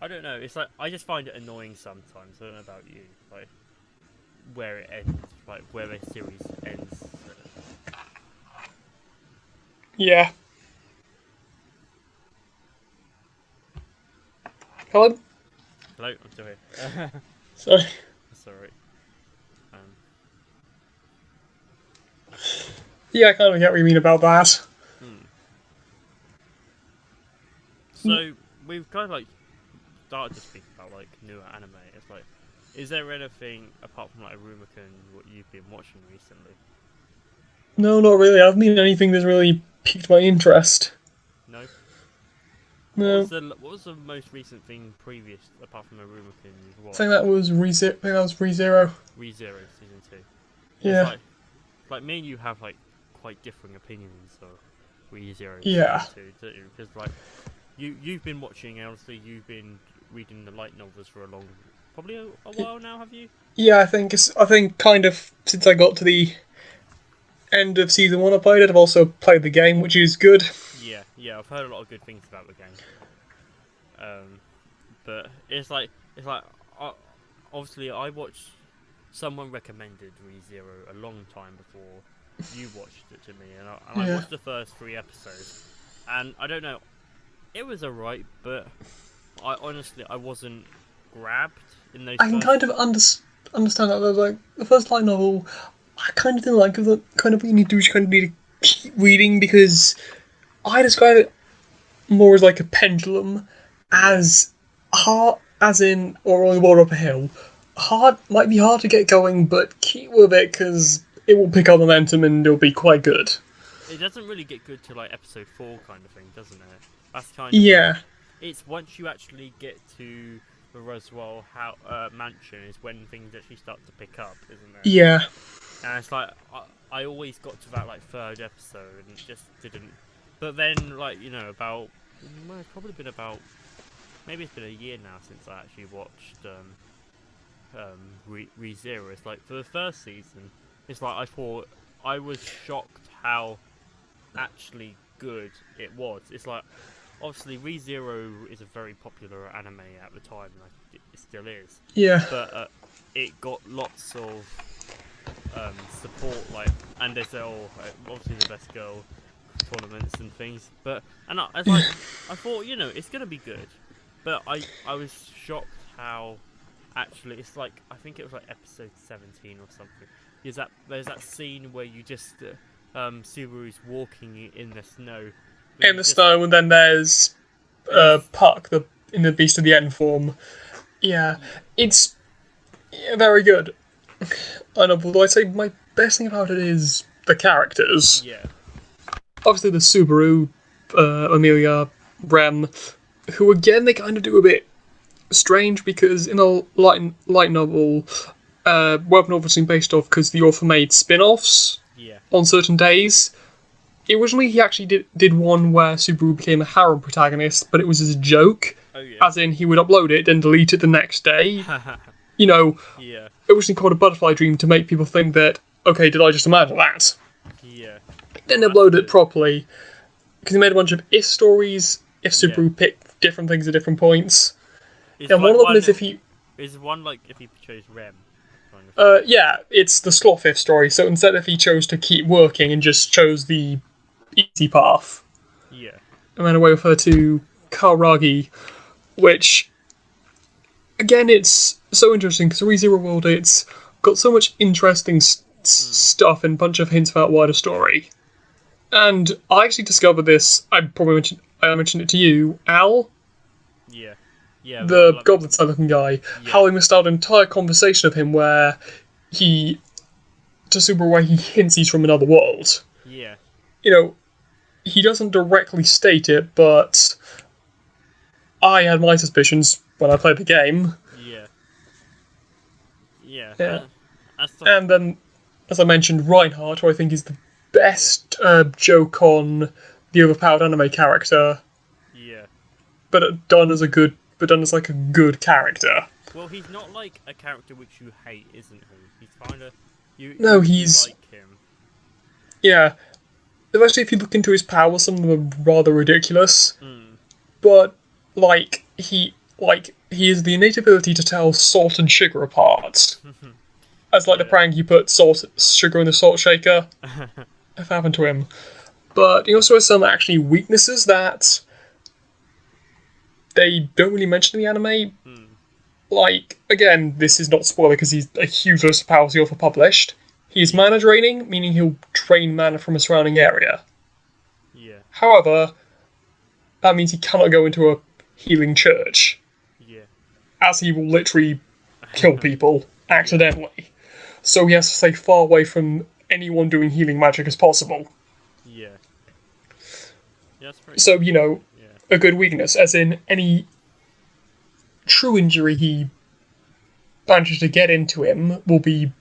I don't know. It's like I just find it annoying sometimes. I don't know about you, like where it ends, like where the series ends. Yeah. Hello. Hello, I'm still here. Sorry. Sorry. Um, Yeah, I kind of get what you mean about that. hmm. So we've kind of like started to speak about like newer anime. It's like, is there anything apart from like Rurouni what you've been watching recently? No, not really. I haven't seen anything that's really piqued my interest. No. No. What was the most recent thing previous apart from Rurouni you've I think watched? that was ReZero. I think that was ReZero. ReZero season 2. It's Yeah. like me and you have like quite differing opinions of ReZero Yeah. season 2, don't you? Because like you've been watching, and obviously you've been reading the light novels for probably a while now, have you? Yeah, I think kind of since I got to the end of season 1 I played it, I've also played the game, which is good. Yeah, I've heard a lot of good things about the game. But it's like uh, obviously I watched someone recommended ReZero a long time before you watched it to me, and I Yeah. watched the first 3 episodes, and I don't know, it was alright, but I honestly I wasn't grabbed in those I can first. kind of understand that. There's like the first light novel, I kind of didn't like it. The kind of what you need to do is you kind of need to keep reading because I describe it more as like a pendulum, Yeah, as hard as in or on the water up a hill. Hard might be hard to get going, but keep with it because it will pick up momentum and it'll be quite good. it doesn't really get good to like episode 4 kind of thing, doesn't it? That's kind of when Yeah, it's once you actually get to the Roswell mansion is when things actually start to pick up, isn't it? yeah. And it's like I always got to that like 3rd episode and just didn't. But then like about it's probably been about maybe it's been a year now since I actually watched ReZero. It's like for the first season, it's like I thought I was shocked how actually good it was. It's like obviously ReZero is a very popular anime at the time, like it still is, Yeah, but it got lots of support, like, and they say, oh, obviously the best girl tournaments and things. But I was like, I thought, it's gonna be good, but I was shocked how actually it's like I think it was like episode 17 or something. There's that scene where you just Subaru's walking in the snow, but in you the just snow, and then there's and it's Puck, the in the Beast of the End form. Yeah, it's very good. I know, but I'd say my best thing about it is the characters. yeah, Obviously, the Subaru, Amelia, Rem, who again they kind of do a bit strange because in a light novel, Web novel's been based off because the author made spin-offs. yeah, on certain days. Originally, he actually did one where Subaru became a harem protagonist, but it was as a joke. Oh yeah. As in, he would upload it, then delete it the next day. You know, Yeah. originally called a butterfly dream to make people think that, okay, did I just imagine that? Yeah. Then Well, upload it properly. Because he made a bunch of if stories, if Subaru picked different things at different points. It's And like one of them is if he... Is one like if he chose Rem? Kind of yeah, it's the sloth if story, so instead if he chose to keep working and just chose the easy path, yeah. and then away with her to Karagi, which, again, it's so interesting, because ReZero World, it's got so much interesting stuff and a bunch of hints about wider story. And I actually discovered this, I mentioned it to you, Al, Yeah. Yeah. the Like, goblin-style looking guy, yeah. how he missed out an entire conversation of him where to Subaru where he hints he's from another world. Yeah. You know, he doesn't directly state it, but I had my suspicions when I played the game. Yeah. Yeah. Yeah. That's And then, as I mentioned, Reinhardt, who I think is the best joke on the overpowered anime character, yeah. but done as like a good character. Well, he's not like a character which you hate, isn't he? He's kind of you He's like him. yeah. Especially if you look into his powers, some of them are rather ridiculous. Mm. But he has the innate ability to tell salt and sugar apart. As like the prank you put sugar in the salt shaker. That happened to him. But he also has some actually weaknesses that they don't really mention in the anime. Mm. Like, again, this is not spoiler because he's a huge list of powers he overpublished. He's mana draining, meaning he'll drain mana from a surrounding area. Yeah. However, that means he cannot go into a healing church. Yeah. As he will literally kill people accidentally. So he has to stay far away from anyone doing healing magic as possible. Yeah. That's pretty So, you know, yeah. a good weakness, as in any true injury he manages to get into him will be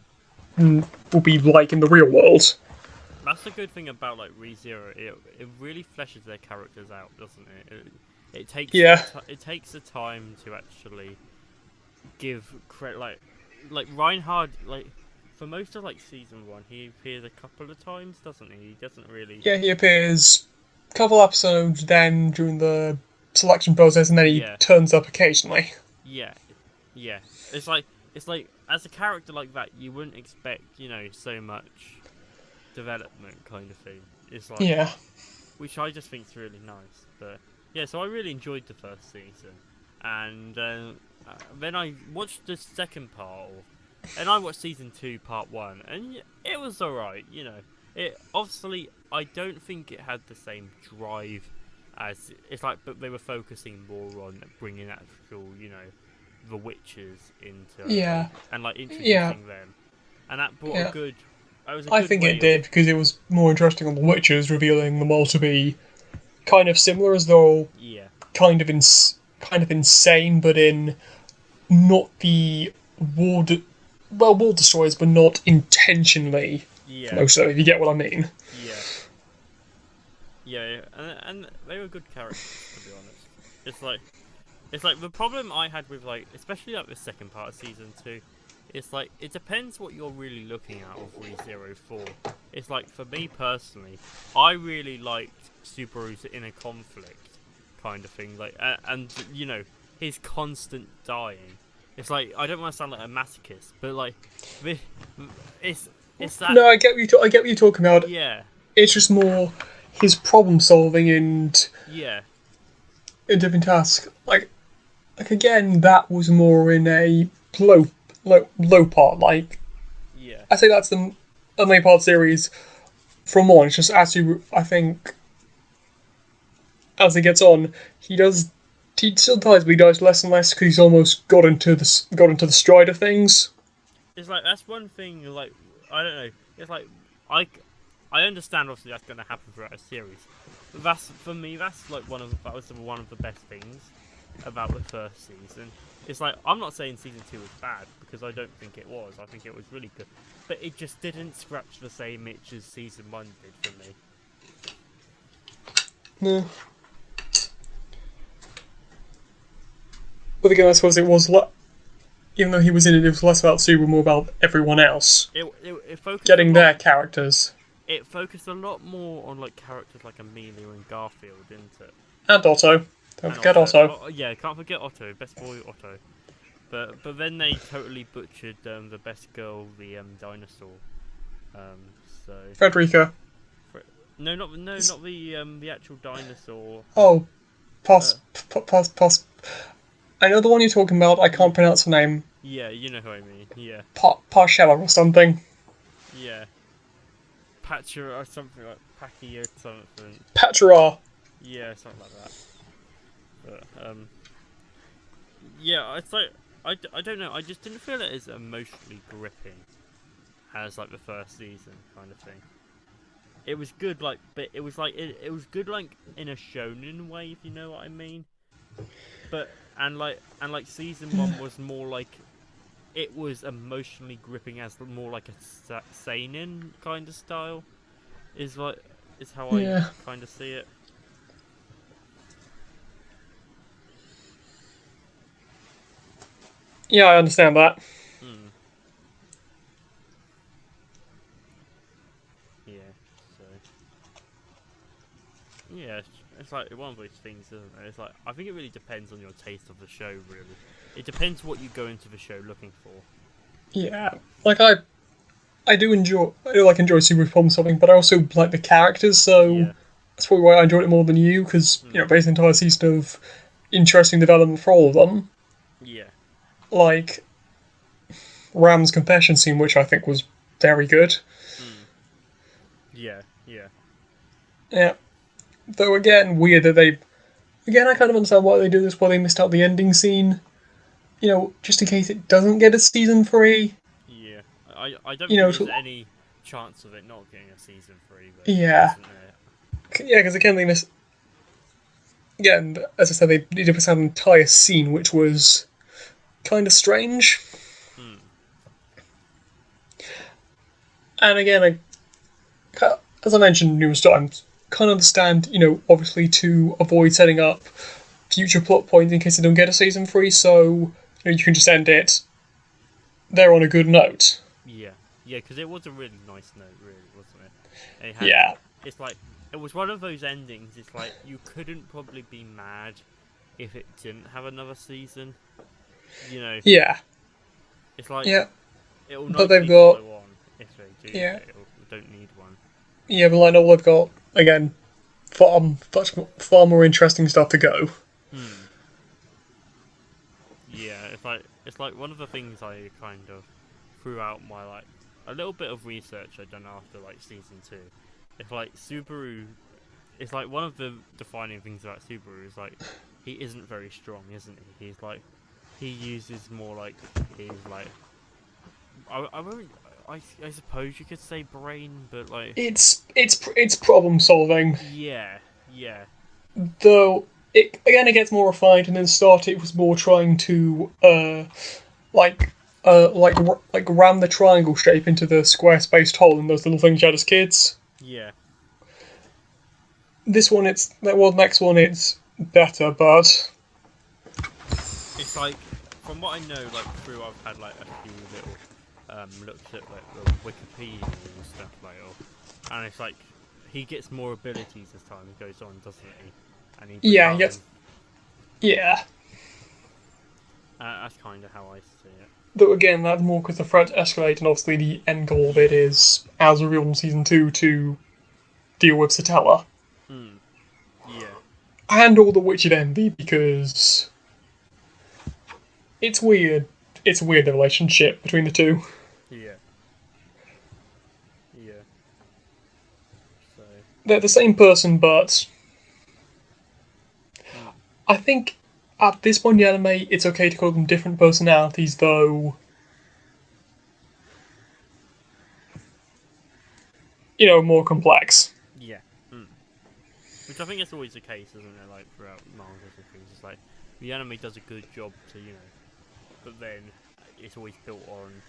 like in the real world. That's the good thing about like ReZero. It really fleshes their characters out, doesn't it? It takes it takes the time to actually give credit. Like Reinhard, like for most of like season 1, he appears a couple of times, doesn't he? He doesn't really. Yeah, he appears a couple episodes, then during the selection process, and then he turns up occasionally. Yeah, yeah. It's like as a character like that, you wouldn't expect so much development kind of thing. It's like which I just think is really nice. But yeah, so I really enjoyed the first season, and then I watched the second part, and I watched season 2, part 1, and it was alright. It obviously I don't think it had the same drive as it's like, but they were focusing more on bringing actual the witches into and like introducing them, and that brought a good. I think it did because it was more interesting on the witches, revealing them all to be kind of similar, as though kind of insane, but in not the wall destroyers, but not intentionally. Most of it, if you get what I mean. Yeah, and they were good characters, to be honest. It's like the problem I had with especially the second part of season 2. It's like it depends what you're really looking at with ReZero 4. It's like for me personally, I really liked Subaru's inner conflict kind of thing, and his constant dying. It's like I don't want to sound like a masochist, but like it's that. No, I get what you're talking about. Yeah. It's just more his problem solving and in different tasks. Like again, that was more in a low part. Like I say that's the main part series from 1. It's just I think as he gets on, he still dies, but he dies less and less because he's almost got into the stride of things. It's like that's one thing. Like I don't know. It's like I understand obviously that's going to happen throughout a series. But for me. That's like one of the best things. about the first season. It's like, I'm not saying season 2 was bad, because I don't think it was. I think it was really good. But it just didn't scratch the same itch as season 1 did for me. No. But again, I suppose it was even though he was in it, it was less about Subaru, more about everyone else It focused getting their characters. It focused a lot more on like characters like Amelia and Garfield, didn't it? And Otto. Don't And forget Otto. Oh, yeah, can't forget Otto, best boy Otto. But then they totally butchered the best girl, the dinosaur. Um, so Frederica. no, not the actual dinosaur. Oh, Uh, pos. I know the one you're talking about. I can't pronounce her name. Yeah, you know who I mean. Yeah. Parshella or something. Yeah. Patcher or something like Packy or something. Patra. Yeah, something like that. But yeah, it's like I don't know. I just didn't feel it as emotionally gripping as like the first season kind of thing. It was good, like, but it was like it was good, like in a shonen way, if you know what I mean. But and like season 1 was more like it was emotionally gripping as more like a seinen kind of style. Is how I Yeah. kind of see it. Yeah, I understand that. Hmm. Yeah. So. Yeah, it's like one of those things, isn't it? It's like I think it really depends on your taste of the show. Really, it depends what you go into the show looking for. Yeah. Like I do enjoy Super Problem Solving, but I also like the characters, so Yeah. that's probably why I enjoyed it more than you, because, based on the entire season of interesting development for all of them. Yeah. Like, Ram's confession scene, which I think was very good. Mm. Yeah. Yeah. Yeah. Though, again, weird that they. Again, I kind of understand why they do this, why they missed out the ending scene. Just in case it doesn't get a season 3. Yeah. I don't You think know, there's to, any chance of it not getting a season 3, though, yeah. isn't there? Yeah, because again, they missed. Again, as I said, they did miss out an entire scene, which was kind of strange. Hmm. And again, as I mentioned numerous times, kind of understand, obviously to avoid setting up future plot points in case they don't get a season 3, so you can just end it there on a good note. Yeah. Yeah, because it was a really nice note, really, wasn't it? It had. Yeah. It's like it was one of those endings. It's like you couldn't probably be mad if it didn't have another season. You know, Yeah. it's like Yeah. it will But they've nicely got. follow on if they do, Yeah. but it don't need one. Yeah, but like, all they've got, again, far more interesting stuff to go. Hmm. Yeah, it's like one of the things I kind of throughout my like a little bit of research I'd done after like season 2. It's like Subaru. It's like one of the defining things about Subaru is like he isn't very strong, isn't he? He's like he uses more like his like I won't. I suppose you could say brain, but like It's problem solving, yeah, yeah, though. It gets more refined, and then start it was more trying to like like ram the triangle shape into the square spaced hole in those little things you had as kids. yeah. This one, next one, it's better, but It's like from what I know, like through I've had like a few little looks at like the Wikipedia and stuff like, and it's like he gets more abilities as time goes on, doesn't he? And he yeah, becomes. yeah. That's kind of how I see it. Though again, that's more because the threats escalate, and obviously the end goal of it Yeah. is, as revealed in season 2, to deal with Satella. Hmm. Yeah. And all the Witched Envy, because it's weird. It's weird, the relationship between the two. Yeah. Yeah. So. They're the same person, but Hmm. I think at this point in the anime, it's okay to call them different personalities, though, more complex. Yeah. Hmm. Which I think is always the case, isn't it? Like throughout mangas and things, it's like the anime does a good job to but then it's always built on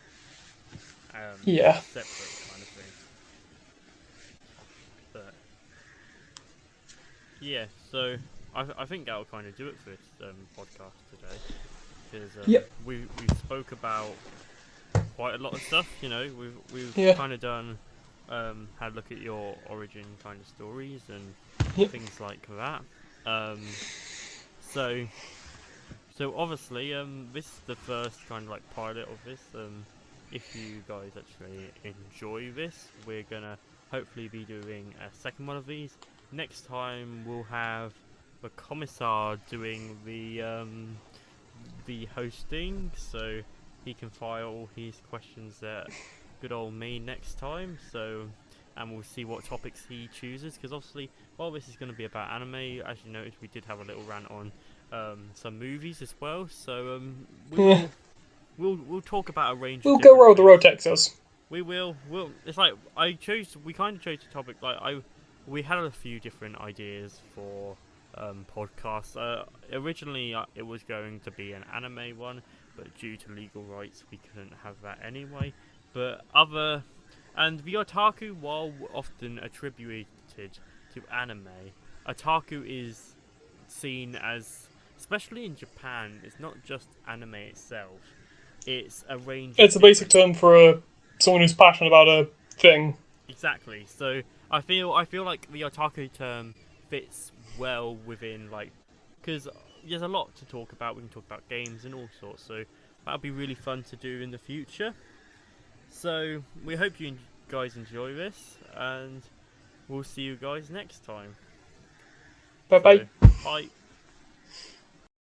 Yeah. separate kind of thing. But yeah, so I think that'll kind of do it for this podcast today, because Yep. we spoke about quite a lot of stuff. We've Yeah. kind of done had a look at your origin kind of stories and Yep. things like that. So obviously this is the first kind of like pilot of this. If you guys actually enjoy this, we're gonna hopefully be doing a second one of these. Next time we'll have the commissar doing the hosting, so he can file his questions at good old me next time. And we'll see what topics he chooses, because obviously, while this is going to be about anime, as you noticed, we did have a little rant on some movies as well. So Yeah. we'll talk about a range of We'll go different where the things. road takes us. We will. It's like we kind of chose the topic. We had a few different ideas for podcasts. Originally, it was going to be an anime one, but due to legal rights, we couldn't have that anyway. But and the otaku, while often attributed to anime, otaku is seen as, especially in Japan, it's not just anime itself. It's a range of It's a basic different. term for someone who's passionate about a thing. Exactly. So I feel like the otaku term fits well within, like, because there's a lot to talk about. We can talk about games and all sorts. So that'll be really fun to do in the future. So we hope you guys enjoy this, and we'll see you guys next time. Bye bye. So bye.